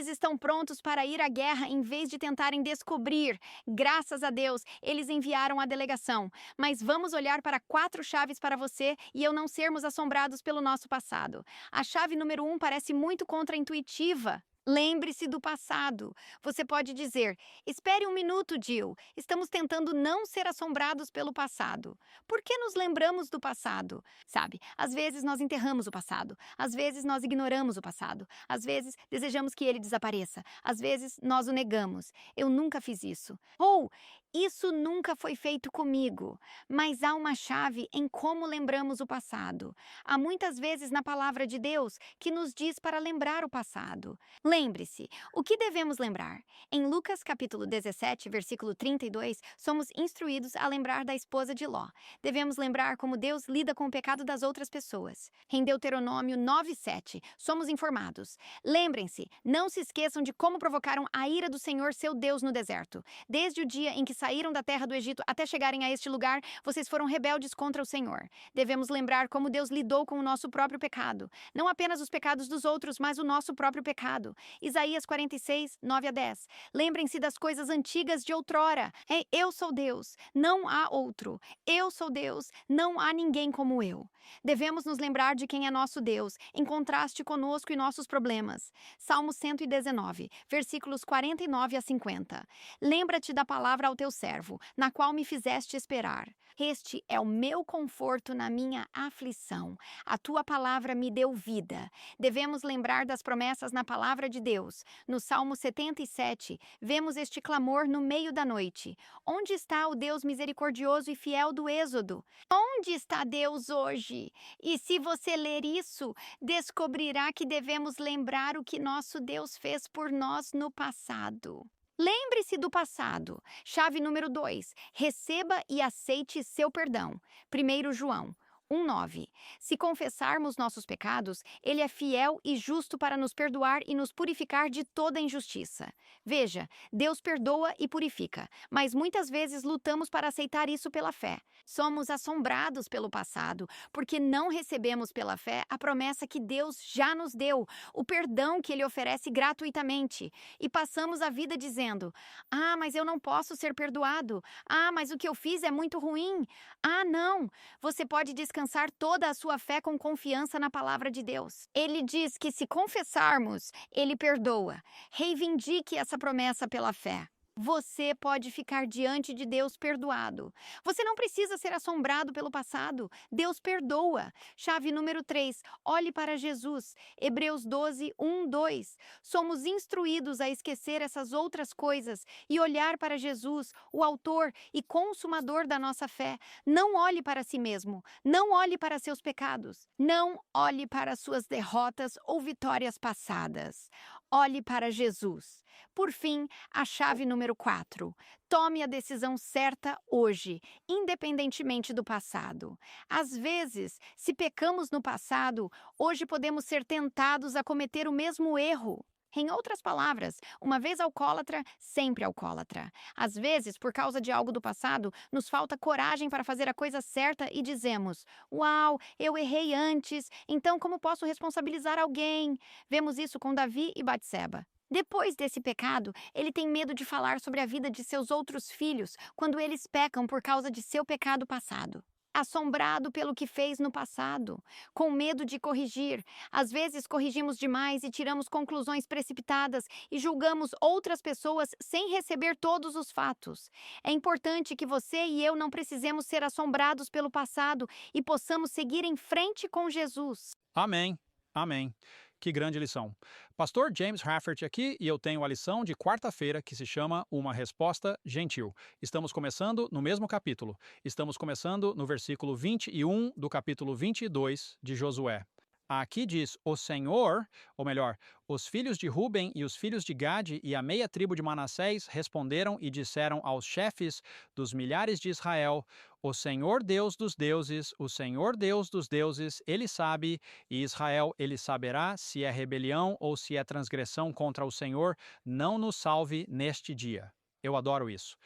estão prontos para ir à guerra em vez de tentarem descobrir? Graças a Deus, eles enviaram a delegação. Mas vamos olhar para 4 chaves para você e eu não sermos assombrados pelo nosso passado. A chave número 1 parece muito contraintuitiva. Lembre-se do passado. Você pode dizer: espere um minuto, Jill. Estamos tentando não ser assombrados pelo passado. Por que nos lembramos do passado? Sabe, às vezes nós enterramos o passado. Às vezes nós ignoramos o passado. Às vezes desejamos que ele desapareça. Às vezes nós o negamos. Eu nunca fiz isso. Ou, isso nunca foi feito comigo. Mas há uma chave em como lembramos o passado. Há muitas vezes na palavra de Deus que nos diz para lembrar o passado. Lembre-se, o que devemos lembrar? Em Lucas capítulo 17, versículo 32, somos instruídos a lembrar da esposa de Ló. Devemos lembrar como Deus lida com o pecado das outras pessoas. Em Deuteronômio 9:7, somos informados. Lembrem-se, não se esqueçam de como provocaram a ira do Senhor seu Deus no deserto, desde o dia em que saíram da terra do Egito até chegarem a este lugar, vocês foram rebeldes contra o Senhor. Devemos lembrar como Deus lidou com o nosso próprio pecado. Não apenas os pecados dos outros, mas o nosso próprio pecado. Isaías 46, 9 a 10. Lembrem-se das coisas antigas de outrora. Eu sou Deus, não há outro. Eu sou Deus, não há ninguém como eu. Devemos nos lembrar de quem é nosso Deus, em contraste conosco e nossos problemas. Salmo 119, versículos 49 a 50. Lembra-te da palavra ao teu servo, na qual me fizeste esperar. Este é o meu conforto na minha aflição. A tua palavra me deu vida. Devemos lembrar das promessas na palavra de Deus. No Salmo 77, vemos este clamor no meio da noite. Onde está o Deus misericordioso e fiel do Êxodo? Onde está Deus hoje? E se você ler isso, descobrirá que devemos lembrar o que nosso Deus fez por nós no passado. Lembre-se do passado. Chave número 2. Receba e aceite seu perdão. 1 João 1:9. Se confessarmos nossos pecados, Ele é fiel e justo para nos perdoar e nos purificar de toda injustiça. Veja, Deus perdoa e purifica, mas muitas vezes lutamos para aceitar isso pela fé. Somos assombrados pelo passado, porque não recebemos pela fé a promessa que Deus já nos deu, o perdão que Ele oferece gratuitamente. E passamos a vida dizendo: "Ah, mas eu não posso ser perdoado. Ah, mas o que eu fiz é muito ruim. Ah, não." Você pode descansar toda a sua fé com confiança na palavra de Deus. Ele diz que se confessarmos, Ele perdoa. Reivindique essa promessa pela fé. Você pode ficar diante de Deus perdoado. Você não precisa ser assombrado pelo passado. Deus perdoa. Chave número 3. Olhe para Jesus. Hebreus 12, 1, 2. Somos instruídos a esquecer essas outras coisas e olhar para Jesus, o autor e consumador da nossa fé. Não olhe para si mesmo. Não olhe para seus pecados. Não olhe para suas derrotas ou vitórias passadas. Olhe para Jesus. Por fim, a chave número 4. Tome a decisão certa hoje, independentemente do passado. Às vezes, se pecamos no passado, hoje podemos ser tentados a cometer o mesmo erro. Em outras palavras, uma vez alcoólatra, sempre alcoólatra. Às vezes, por causa de algo do passado, nos falta coragem para fazer a coisa certa e dizemos: "Uau, eu errei antes, então como posso responsabilizar alguém?" Vemos isso com Davi e Batseba. Depois desse pecado, ele tem medo de falar sobre a vida de seus outros filhos quando eles pecam por causa de seu pecado passado. Assombrado pelo que fez no passado, com medo de corrigir. Às vezes corrigimos demais e tiramos conclusões precipitadas e julgamos outras pessoas sem receber todos os fatos. É importante que você e eu não precisemos ser assombrados pelo passado e possamos seguir em frente com Jesus. Amém. Amém. Que grande lição. Pastor James Rafferty aqui e eu tenho a lição de quarta-feira que se chama Uma Resposta Gentil. Estamos começando no mesmo capítulo. Estamos começando no versículo 21 do capítulo 22 de Josué. Aqui diz: o Senhor, ou melhor, os filhos de Ruben e os filhos de Gade e a meia tribo de Manassés responderam e disseram aos chefes dos milhares de Israel: o Senhor Deus dos deuses, o Senhor Deus dos deuses, Ele sabe, e Israel, Ele saberá se é rebelião ou se é transgressão contra o Senhor, não nos salve neste dia. Eu adoro isso.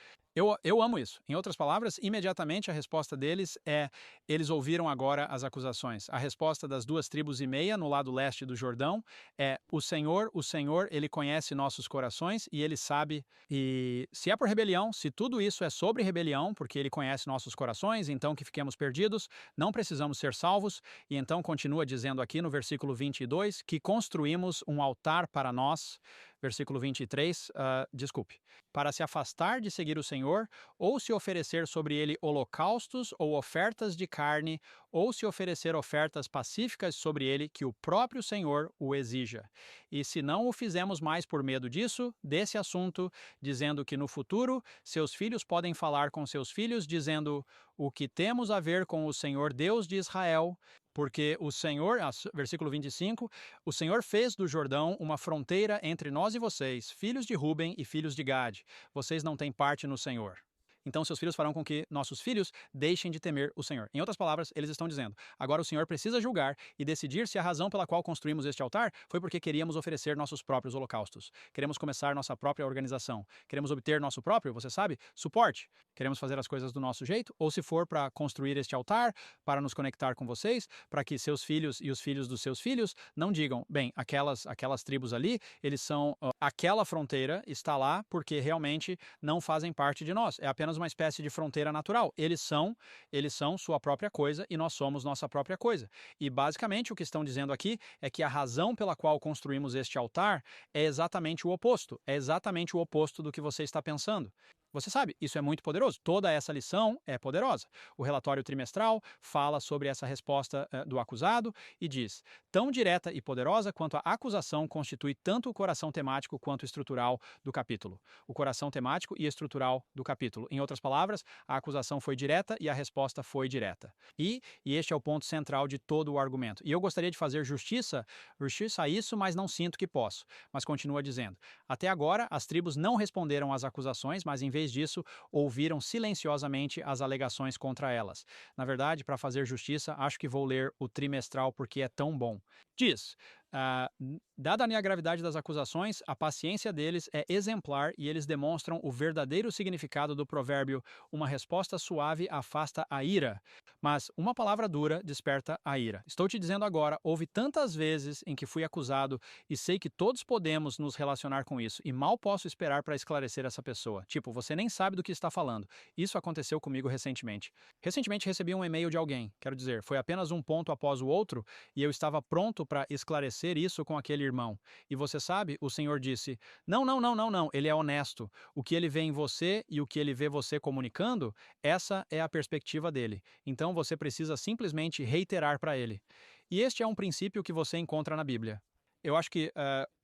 Eu amo isso. Em outras palavras, imediatamente a resposta deles é: eles ouviram agora as acusações. A resposta das 2 tribos e meia no lado leste do Jordão é: o Senhor, Ele conhece nossos corações e Ele sabe. E se é por rebelião, se tudo isso é sobre rebelião, porque Ele conhece nossos corações, então que fiquemos perdidos, não precisamos ser salvos. E então continua dizendo aqui no versículo 22 que construímos um altar para nós. Versículo 23, para se afastar de seguir o Senhor, ou se oferecer sobre ele holocaustos ou ofertas de carne, ou se oferecer ofertas pacíficas sobre ele, que o próprio Senhor o exija. E se não o fizemos mais por medo disso, desse assunto, dizendo que no futuro seus filhos podem falar com seus filhos, dizendo: o que temos a ver com o Senhor Deus de Israel? Porque o Senhor, versículo 25, o Senhor fez do Jordão uma fronteira entre nós e vocês, filhos de Ruben e filhos de Gade. Vocês não têm parte no Senhor. então seus filhos farão com que nossos filhos deixem de temer o Senhor. Em outras palavras, eles estão dizendo, agora o Senhor precisa julgar e decidir se a razão pela qual construímos este altar foi porque queríamos oferecer nossos próprios holocaustos. Queremos começar nossa própria organização. Queremos obter nosso próprio, você sabe, suporte. Queremos fazer as coisas do nosso jeito, ou se for para construir este altar, para nos conectar com vocês, para que seus filhos e os filhos dos seus filhos não digam, bem, aquelas tribos ali, eles são, aquela fronteira está lá porque realmente não fazem parte de nós. É apenas uma espécie de fronteira natural. Eles são sua própria coisa e nós somos nossa própria coisa. E basicamente o que estão dizendo aqui é que a razão pela qual construímos este altar é exatamente o oposto. É exatamente o oposto do que você está pensando. Você sabe, isso é muito poderoso. Toda essa lição é poderosa. O relatório trimestral fala sobre essa resposta do acusado e diz: tão direta e poderosa quanto a acusação constitui tanto o coração temático quanto estrutural do capítulo. O coração temático e estrutural do capítulo. Em outras palavras, a acusação foi direta e a resposta foi direta. E este é o ponto central de todo o argumento. E eu gostaria de fazer justiça a isso, mas não sinto que posso. Mas continua dizendo: até agora, as tribos não responderam às acusações, mas em vez disso, ouviram silenciosamente as alegações contra elas. Na verdade, para fazer justiça, acho que vou ler o trimestral porque é tão bom. Diz: dada a gravidade das acusações, a paciência deles é exemplar e eles demonstram o verdadeiro significado do provérbio: uma resposta suave afasta a ira, mas uma palavra dura desperta a ira. Estou te dizendo agora, houve tantas vezes em que fui acusado e sei que todos podemos nos relacionar com isso e mal posso esperar para esclarecer essa pessoa. Tipo, você nem sabe do que está falando. Isso aconteceu comigo recentemente. Recentemente recebi um e-mail de alguém, quero dizer, foi apenas um ponto após o outro e eu estava pronto para esclarecer isso com aquele irmão. E você sabe, o Senhor disse: não, ele é honesto. O que ele vê em você e o que ele vê você comunicando, essa é a perspectiva dele. Então você precisa simplesmente reiterar para ele. E este é um princípio que você encontra na Bíblia. Eu acho que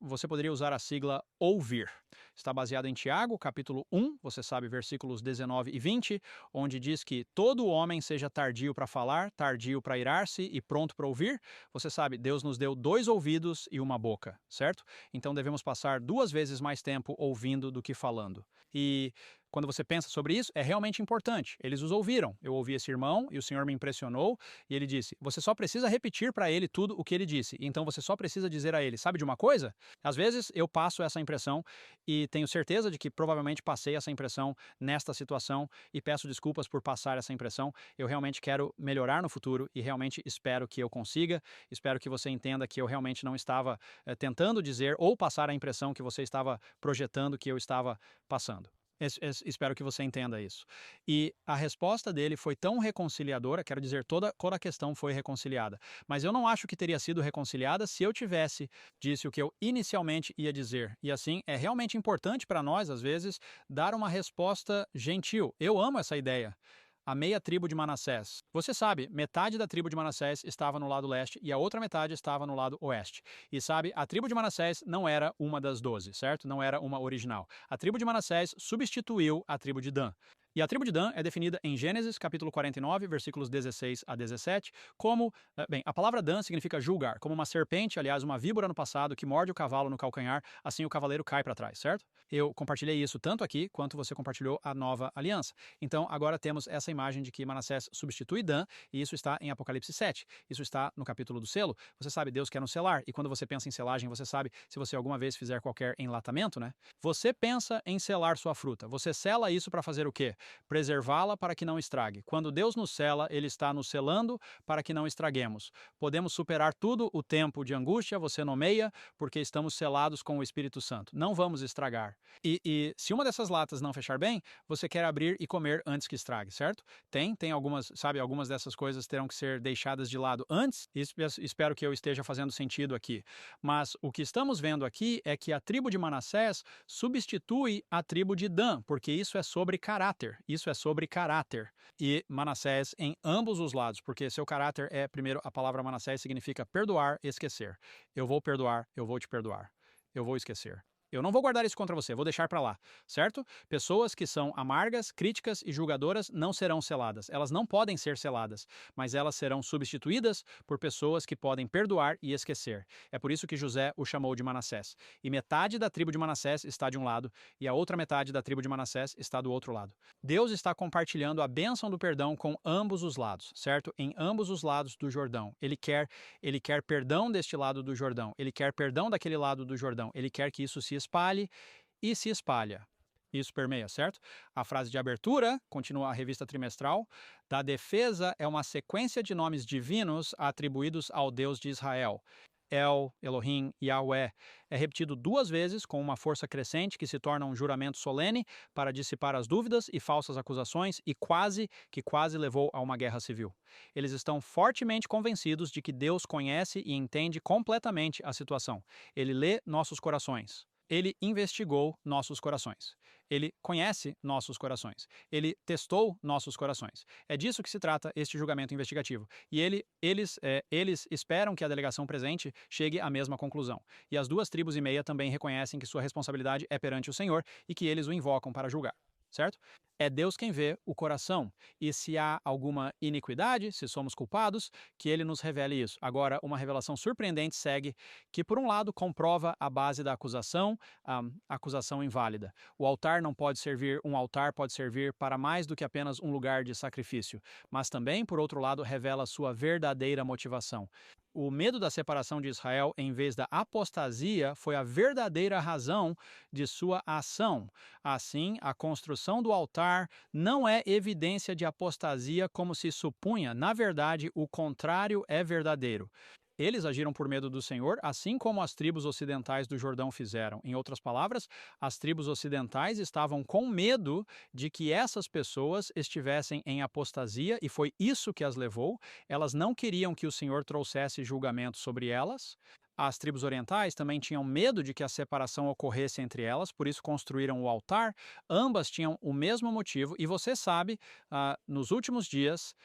você poderia usar a sigla ouvir. Está baseado em Tiago, capítulo 1, você sabe, versículos 19 e 20, onde diz que todo homem seja tardio para falar, tardio para irar-se e pronto para ouvir. Você sabe, Deus nos deu 2 ouvidos e uma boca, certo? Então devemos passar 2 vezes mais tempo ouvindo do que falando. E quando você pensa sobre isso, é realmente importante. Eles os ouviram. Eu ouvi esse irmão e o Senhor me impressionou e ele disse: você só precisa repetir para ele tudo o que ele disse. Então você só precisa dizer a ele: sabe de uma coisa? Às vezes eu passo essa impressão e tenho certeza de que provavelmente passei essa impressão nesta situação e peço desculpas por passar essa impressão. Eu realmente quero melhorar no futuro e realmente espero que eu consiga. Espero que você entenda que eu realmente não estava tentando dizer ou passar a impressão que você estava projetando que eu estava passando. Espero que você entenda isso. E a resposta dele foi tão reconciliadora, quero dizer, toda a questão foi reconciliada. Mas eu não acho que teria sido reconciliada se eu tivesse disse o que eu inicialmente ia dizer. E assim, é realmente importante para nós, às vezes, dar uma resposta gentil. Eu amo essa ideia. A meia tribo de Manassés. Você sabe, metade da tribo de Manassés estava no lado leste e a outra metade estava no lado oeste. E sabe, a tribo de Manassés não era uma das 12, certo? Não era uma original. A tribo de Manassés substituiu a tribo de Dan. E a tribo de Dan é definida em Gênesis, capítulo 49, versículos 16 a 17, como, a palavra Dan significa julgar, como uma serpente, aliás, uma víbora no passado, que morde o cavalo no calcanhar, assim o cavaleiro cai para trás, certo? Eu compartilhei isso tanto aqui, quanto você compartilhou a nova aliança. Então, agora temos essa imagem de que Manassés substitui Dan, e isso está em Apocalipse 7. Isso está no capítulo do selo. Você sabe, Deus quer nos selar, e quando você pensa em selagem, você sabe, se você alguma vez fizer qualquer enlatamento, né? Você pensa em selar sua fruta. Você sela isso para fazer o quê? Preservá-la para que não estrague. Quando Deus nos sela, Ele está nos selando para que não estraguemos. Podemos superar tudo o tempo de angústia, você nomeia, porque estamos selados com o Espírito Santo. Não vamos estragar. E se uma dessas latas não fechar bem, você quer abrir e comer antes que estrague, certo? Tem algumas, sabe, algumas dessas coisas terão que ser deixadas de lado antes. Espero que eu esteja fazendo sentido aqui. Mas o que estamos vendo aqui é que a tribo de Manassés substitui a tribo de Dan, porque isso é sobre caráter. Isso é sobre caráter. E Manassés em ambos os lados, porque seu caráter é, primeiro, a palavra Manassés significa perdoar, esquecer. Eu vou perdoar, eu vou te perdoar. Eu vou esquecer. Eu não vou guardar isso contra você, vou deixar para lá, certo? Pessoas que são amargas, críticas e julgadoras não serão seladas. Elas não podem ser seladas, mas elas serão substituídas por pessoas que podem perdoar e esquecer. É por isso que José o chamou de Manassés. E metade da tribo de Manassés está de um lado e a outra metade da tribo de Manassés está do outro lado. Deus está compartilhando a bênção do perdão com ambos os lados, certo? Em ambos os lados do Jordão. Ele quer perdão deste lado do Jordão. Ele quer perdão daquele lado do Jordão. Ele quer que isso se espalhe e se espalha. Isso permeia, certo? A frase de abertura, continua a revista trimestral, da defesa é uma sequência de nomes divinos atribuídos ao Deus de Israel. El, Elohim, Yahweh, é repetido 2 vezes com uma força crescente que se torna um juramento solene para dissipar as dúvidas e falsas acusações e quase levou a uma guerra civil. Eles estão fortemente convencidos de que Deus conhece e entende completamente a situação. Ele lê nossos corações. Ele investigou nossos corações. Ele conhece nossos corações. Ele testou nossos corações. É disso que se trata este julgamento investigativo. E eles esperam que a delegação presente chegue à mesma conclusão. E as 2 tribos e meia também reconhecem que sua responsabilidade é perante o Senhor e que eles o invocam para julgar. Certo? É Deus quem vê o coração. E se há alguma iniquidade, se somos culpados, que Ele nos revele isso. Agora, uma revelação surpreendente segue, que por um lado comprova a base da acusação, a acusação inválida. Um altar pode servir para mais do que apenas um lugar de sacrifício. Mas também, por outro lado, revela sua verdadeira motivação. O medo da separação de Israel, em vez da apostasia, foi a verdadeira razão de sua ação. Assim, a construção do altar não é evidência de apostasia como se supunha. Na verdade, o contrário é verdadeiro. Eles agiram por medo do Senhor, assim como as tribos ocidentais do Jordão fizeram. Em outras palavras, as tribos ocidentais estavam com medo de que essas pessoas estivessem em apostasia e foi isso que as levou. Elas não queriam que o Senhor trouxesse julgamento sobre elas. As tribos orientais também tinham medo de que a separação ocorresse entre elas, por isso construíram o altar. Ambas tinham o mesmo motivo e você sabe, nos últimos dias,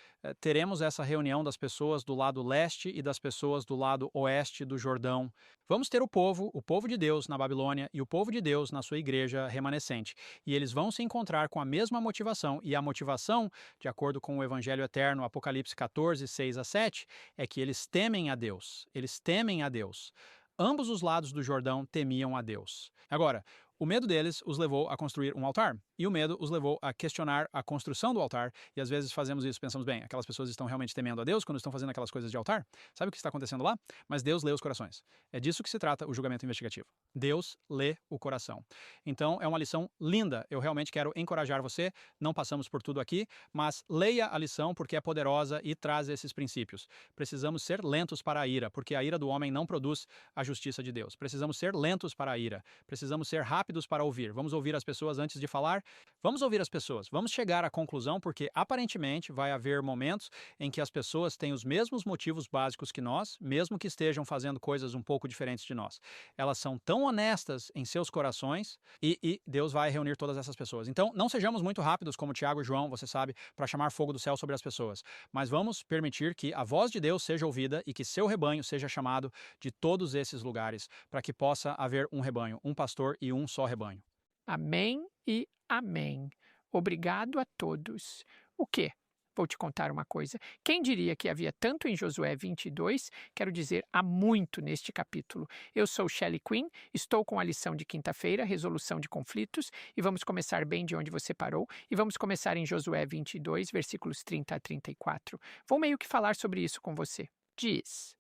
teremos essa reunião das pessoas do lado leste e das pessoas do lado oeste do Jordão. Vamos ter o povo de Deus na Babilônia e o povo de Deus na sua igreja remanescente. E eles vão se encontrar com a mesma motivação. E a motivação, de acordo com o Evangelho Eterno, Apocalipse 14, 6-7, é que eles temem a Deus. Eles temem a Deus. Ambos os lados do Jordão temiam a Deus. Agora, o medo deles os levou a construir um altar. E o medo os levou a questionar a construção do altar. E às vezes fazemos isso, pensamos, bem, aquelas pessoas estão realmente temendo a Deus quando estão fazendo aquelas coisas de altar? Sabe o que está acontecendo lá? Mas Deus lê os corações. É disso que se trata o julgamento investigativo. Deus lê o coração. Então, é uma lição linda. Eu realmente quero encorajar você. Não passamos por tudo aqui, mas leia a lição porque é poderosa e traz esses princípios. Precisamos ser lentos para a ira, porque a ira do homem não produz a justiça de Deus. Precisamos ser lentos para a ira. Precisamos ser rápidos para ouvir. Vamos ouvir as pessoas antes de falar. Vamos ouvir as pessoas, vamos chegar à conclusão, porque aparentemente vai haver momentos em que as pessoas têm os mesmos motivos básicos que nós, mesmo que estejam fazendo coisas um pouco diferentes de nós. Elas são tão honestas em seus corações e Deus vai reunir todas essas pessoas. Então, não sejamos muito rápidos, como Tiago e João, você sabe, para chamar fogo do céu sobre as pessoas, mas vamos permitir que a voz de Deus seja ouvida e que seu rebanho seja chamado de todos esses lugares, para que possa haver um rebanho, um pastor e um só rebanho. Amém e amém. Obrigado a todos. O quê? Vou te contar uma coisa. Quem diria que havia tanto em Josué 22, quero dizer, há muito neste capítulo. Eu sou Shelley Quinn, estou com a lição de quinta-feira, resolução de conflitos, e vamos começar bem de onde você parou, e vamos começar em Josué 22, versículos 30-34. Vou meio que falar sobre isso com você. Diz: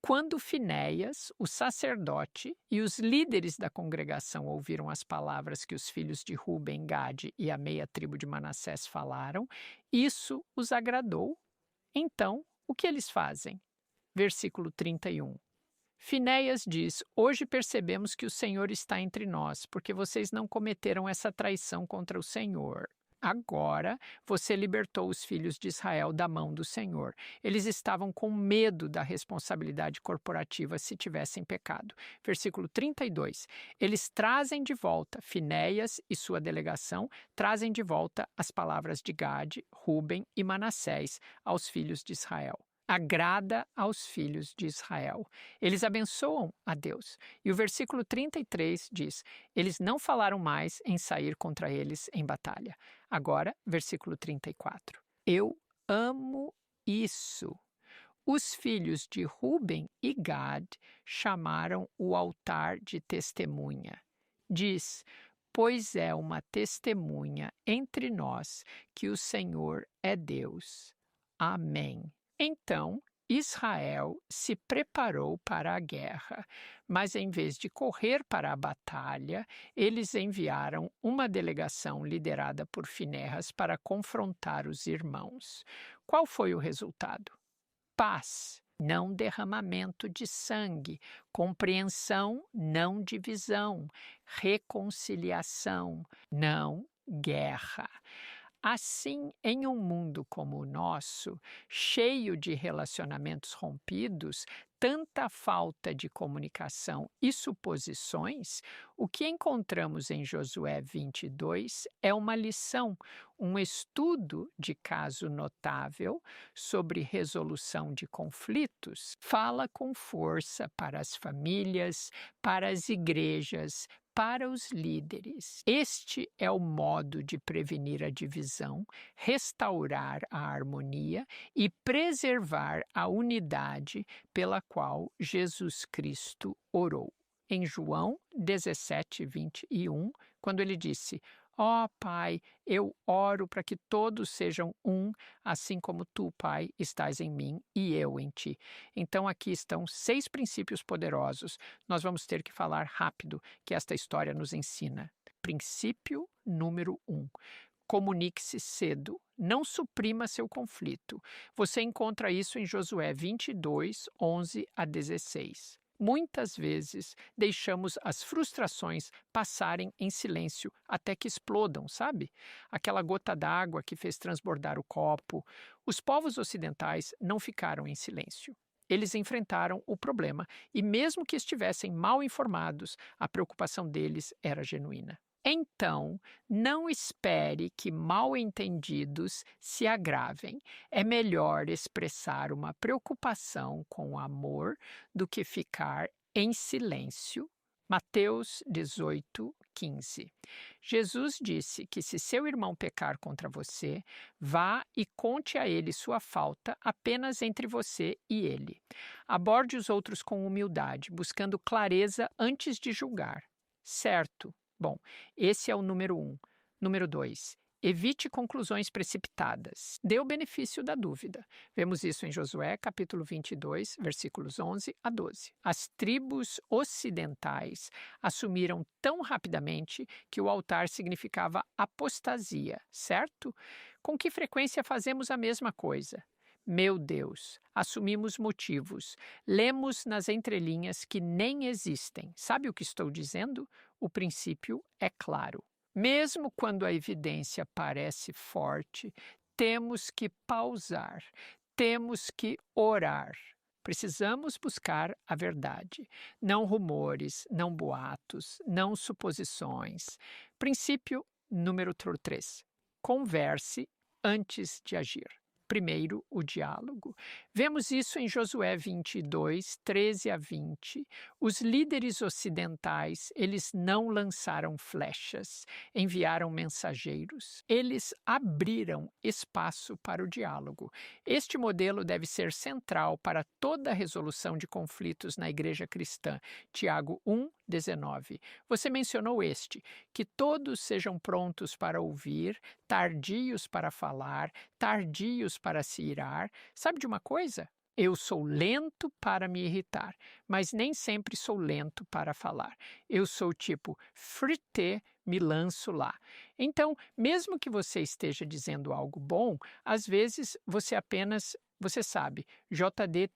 quando Finéias, o sacerdote, e os líderes da congregação ouviram as palavras que os filhos de Ruben, Gade e a meia tribo de Manassés falaram, isso os agradou. Então, o que eles fazem? Versículo 31. Finéias diz: hoje percebemos que o Senhor está entre nós, porque vocês não cometeram essa traição contra o Senhor. Agora você libertou os filhos de Israel da mão do Senhor. Eles estavam com medo da responsabilidade corporativa se tivessem pecado. Versículo 32. Eles trazem de volta, Finéias e sua delegação, trazem de volta as palavras de Gade, Ruben e Manassés aos filhos de Israel. agrada aos filhos de Israel. Eles abençoam a Deus. E o versículo 33 diz: eles não falaram mais em sair contra eles em batalha. Agora, versículo 34. Eu amo isso. Os filhos de Ruben e Gad chamaram o altar de testemunha. Diz: pois é uma testemunha entre nós que o Senhor é Deus. Amém. Então, Israel se preparou para a guerra, mas em vez de correr para a batalha, eles enviaram uma delegação liderada por Finéias para confrontar os irmãos. Qual foi o resultado? Paz, não derramamento de sangue, compreensão, não divisão, reconciliação, não guerra. Assim, em um mundo como o nosso, cheio de relacionamentos rompidos, tanta falta de comunicação e suposições, o que encontramos em Josué 22 é uma lição, um estudo de caso notável sobre resolução de conflitos. Fala com força para as famílias, para as igrejas, para os líderes. Este é o modo de prevenir a divisão, restaurar a harmonia e preservar a unidade pela qual Jesus Cristo orou. Em João 17, 21, quando ele disse: ó Pai, eu oro para que todos sejam um, assim como tu, Pai, estás em mim e eu em ti. Então aqui estão 6 princípios poderosos. Nós vamos ter que falar rápido, que esta história nos ensina. Princípio número 1. Comunique-se cedo. Não suprima seu conflito. Você encontra isso em Josué 22, 11 a 16. Muitas vezes deixamos as frustrações passarem em silêncio até que explodam, sabe? Aquela gota d'água que fez transbordar o copo. Os povos ocidentais não ficaram em silêncio. Eles enfrentaram o problema e, mesmo que estivessem mal informados, a preocupação deles era genuína. Então, não espere que mal-entendidos se agravem. É melhor expressar uma preocupação com amor do que ficar em silêncio. Mateus 18, 15. Jesus disse que se seu irmão pecar contra você, vá e conte a ele sua falta apenas entre você e ele. Aborde os outros com humildade, buscando clareza antes de julgar. Certo? Bom, esse é o número 1. Número 2. Evite conclusões precipitadas. Dê o benefício da dúvida. Vemos isso em Josué, capítulo 22, versículos 11 a 12. As tribos ocidentais assumiram tão rapidamente que o altar significava apostasia, certo? Com que frequência fazemos a mesma coisa? Meu Deus, assumimos motivos, lemos nas entrelinhas que nem existem. Sabe o que estou dizendo? O princípio é claro. Mesmo quando a evidência parece forte, temos que pausar, temos que orar. Precisamos buscar a verdade, não rumores, não boatos, não suposições. Princípio número 3. Converse antes de agir. Primeiro, o diálogo. Vemos isso em Josué 22, 13 a 20. Os líderes ocidentais, eles não lançaram flechas, enviaram mensageiros. Eles abriram espaço para o diálogo. Este modelo deve ser central para toda a resolução de conflitos na igreja cristã. Tiago 1, 19. Você mencionou este, que todos sejam prontos para ouvir, tardios para falar, tardios para se irar. Sabe de uma coisa? Eu sou lento para me irritar, mas nem sempre sou lento para falar. Eu sou tipo frité, me lanço lá. Então, mesmo que você esteja dizendo algo bom, às vezes você sabe, JD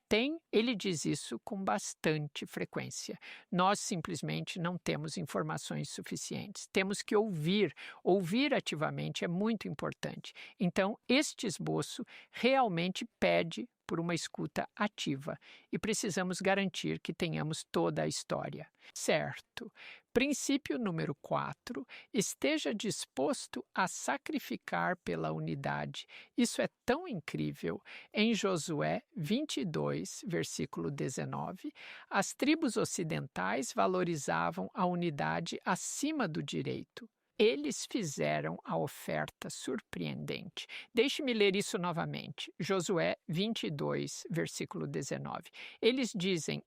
ele diz isso com bastante frequência. Nós simplesmente não temos informações suficientes. Temos que ouvir. Ouvir ativamente é muito importante. Então, este esboço realmente pede por uma escuta ativa e precisamos garantir que tenhamos toda a história. Certo. Princípio número 4. Esteja disposto a sacrificar pela unidade. Isso é tão incrível. Em Josué 22, versículo 19, as tribos ocidentais valorizavam a unidade acima do direito. Eles fizeram a oferta surpreendente. Deixe-me ler isso novamente. Josué 22, versículo 19. Eles dizem,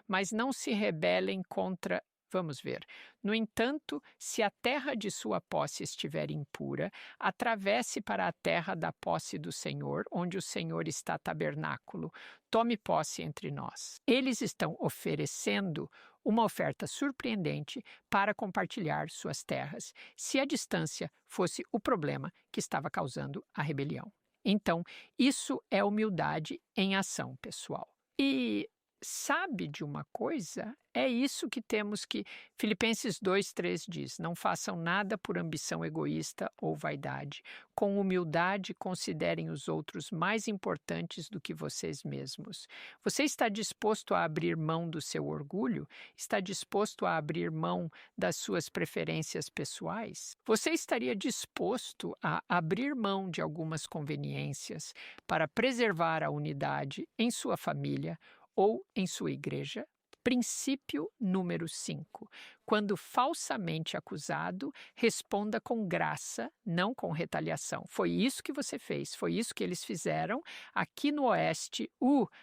mas não se rebelem contra... Vamos ver. No entanto, se a terra de sua posse estiver impura, atravesse para a terra da posse do Senhor, onde o Senhor está tabernáculo. Tome posse entre nós. Eles estão oferecendo uma oferta surpreendente para compartilhar suas terras, se a distância fosse o problema que estava causando a rebelião. Então, isso é humildade em ação, pessoal. E sabe de uma coisa? É isso que temos que... Filipenses 2:3 diz, não façam nada por ambição egoísta ou vaidade. Com humildade, considerem os outros mais importantes do que vocês mesmos. Você está disposto a abrir mão do seu orgulho? Está disposto a abrir mão das suas preferências pessoais? Você estaria disposto a abrir mão de algumas conveniências para preservar a unidade em sua família ou em sua igreja? Princípio número 5. Quando falsamente acusado, responda com graça, não com retaliação. Foi isso que você fez, foi isso que eles fizeram aqui no oeste,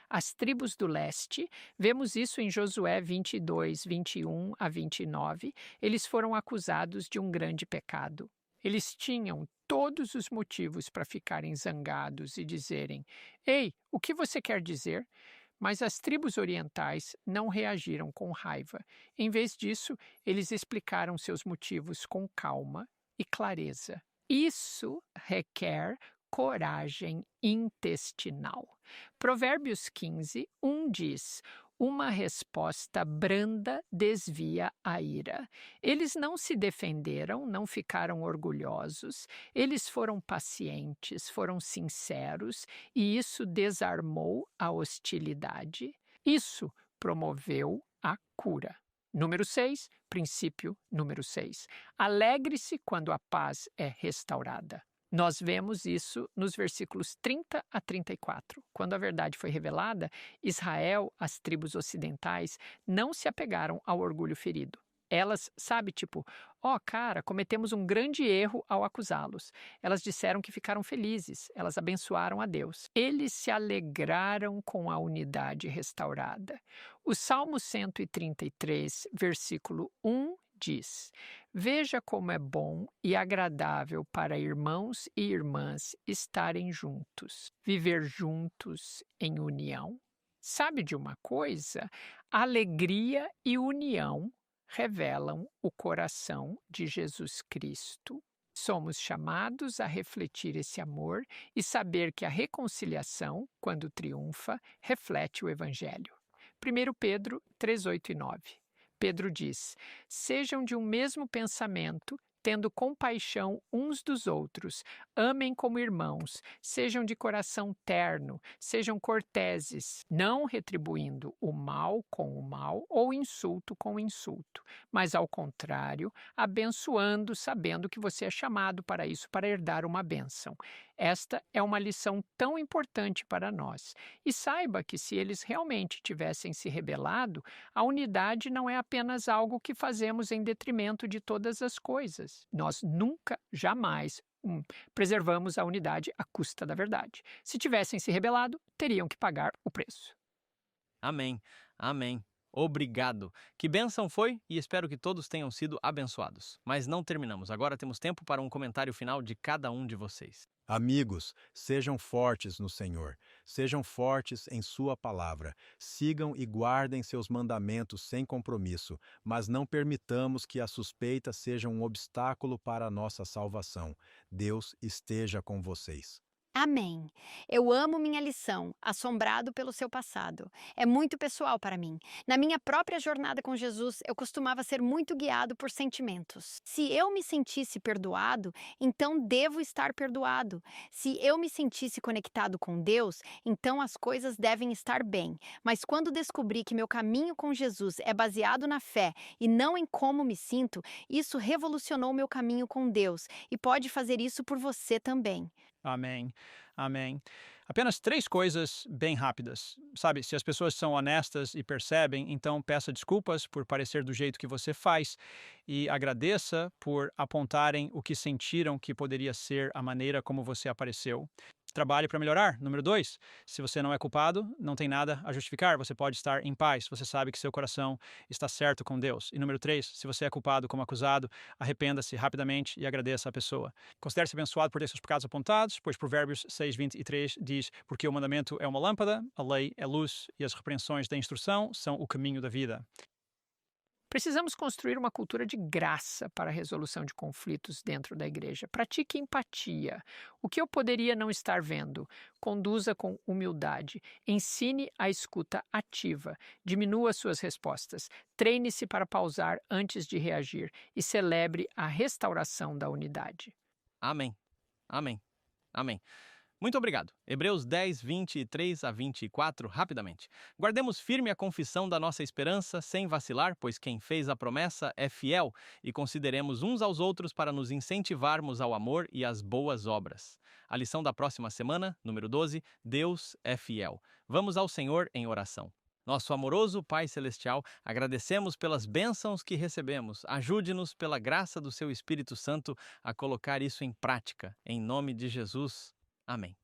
as tribos do leste. Vemos isso em Josué 22, 21 a 29. Eles foram acusados de um grande pecado. Eles tinham todos os motivos para ficarem zangados e dizerem, ei, o que você quer dizer? Mas as tribos orientais não reagiram com raiva. Em vez disso, eles explicaram seus motivos com calma e clareza. Isso requer coragem intestinal. Provérbios 15, 1 diz, uma resposta branda desvia a ira. Eles não se defenderam, não ficaram orgulhosos, eles foram pacientes, foram sinceros e isso desarmou a hostilidade. Isso promoveu a cura. Número 6, princípio número 6. Alegre-se quando a paz é restaurada. Nós vemos isso nos versículos 30 a 34. Quando a verdade foi revelada, Israel, as tribos ocidentais, não se apegaram ao orgulho ferido. Elas, cometemos um grande erro ao acusá-los. Elas disseram que ficaram felizes, elas abençoaram a Deus. Eles se alegraram com a unidade restaurada. O Salmo 133, versículo 1, diz, veja como é bom e agradável para irmãos e irmãs estarem juntos, viver juntos em união. Sabe de uma coisa? Alegria e união revelam o coração de Jesus Cristo. Somos chamados a refletir esse amor e saber que a reconciliação, quando triunfa, reflete o Evangelho. 1 Pedro 3, 8 e 9. Pedro diz, sejam de um mesmo pensamento, tendo compaixão uns dos outros, amem como irmãos, sejam de coração terno, sejam corteses, não retribuindo o mal com o mal ou insulto com o insulto, mas ao contrário, abençoando, sabendo que você é chamado para isso, para herdar uma bênção. Esta é uma lição tão importante para nós. E saiba que se eles realmente tivessem se rebelado, a unidade não é apenas algo que fazemos em detrimento de todas as coisas. Nós nunca, jamais, preservamos a unidade à custa da verdade. Se tivessem se rebelado, teriam que pagar o preço. Amém. Amém. Obrigado. Que bênção foi e espero que todos tenham sido abençoados. Mas não terminamos. Agora temos tempo para um comentário final de cada um de vocês. Amigos, sejam fortes no Senhor, sejam fortes em sua palavra, sigam e guardem seus mandamentos sem compromisso, mas não permitamos que a suspeita seja um obstáculo para a nossa salvação. Deus esteja com vocês. Amém. Eu amo minha lição, assombrado pelo seu passado. É muito pessoal para mim. Na minha própria jornada com Jesus, eu costumava ser muito guiado por sentimentos. Se eu me sentisse perdoado, então devo estar perdoado. Se eu me sentisse conectado com Deus, então as coisas devem estar bem. Mas quando descobri que meu caminho com Jesus é baseado na fé e não em como me sinto, isso revolucionou meu caminho com Deus e pode fazer isso por você também. Amém. Amém. Apenas 3 coisas bem rápidas. Sabe, se as pessoas são honestas e percebem, então peça desculpas por parecer do jeito que você faz e agradeça por apontarem o que sentiram que poderia ser a maneira como você apareceu. Trabalhe para melhorar. Número 2, se você não é culpado, não tem nada a justificar. Você pode estar em paz. Você sabe que seu coração está certo com Deus. E número 3, se você é culpado como acusado, arrependa-se rapidamente e agradeça a pessoa. Considere-se abençoado por ter seus pecados apontados, pois Provérbios 6:23 diz: porque o mandamento é uma lâmpada, a lei é luz e as repreensões da instrução são o caminho da vida. Precisamos construir uma cultura de graça para a resolução de conflitos dentro da igreja. Pratique empatia. O que eu poderia não estar vendo? Conduza com humildade. Ensine a escuta ativa. Diminua suas respostas. Treine-se para pausar antes de reagir e celebre a restauração da unidade. Amém. Amém. Amém. Muito obrigado. Hebreus 10, 23 a 24, rapidamente. Guardemos firme a confissão da nossa esperança, sem vacilar, pois quem fez a promessa é fiel, e consideremos uns aos outros para nos incentivarmos ao amor e às boas obras. A lição da próxima semana, número 12, Deus é fiel. Vamos ao Senhor em oração. Nosso amoroso Pai Celestial, agradecemos pelas bênçãos que recebemos. Ajude-nos pela graça do Seu Espírito Santo a colocar isso em prática. Em nome de Jesus. Amém.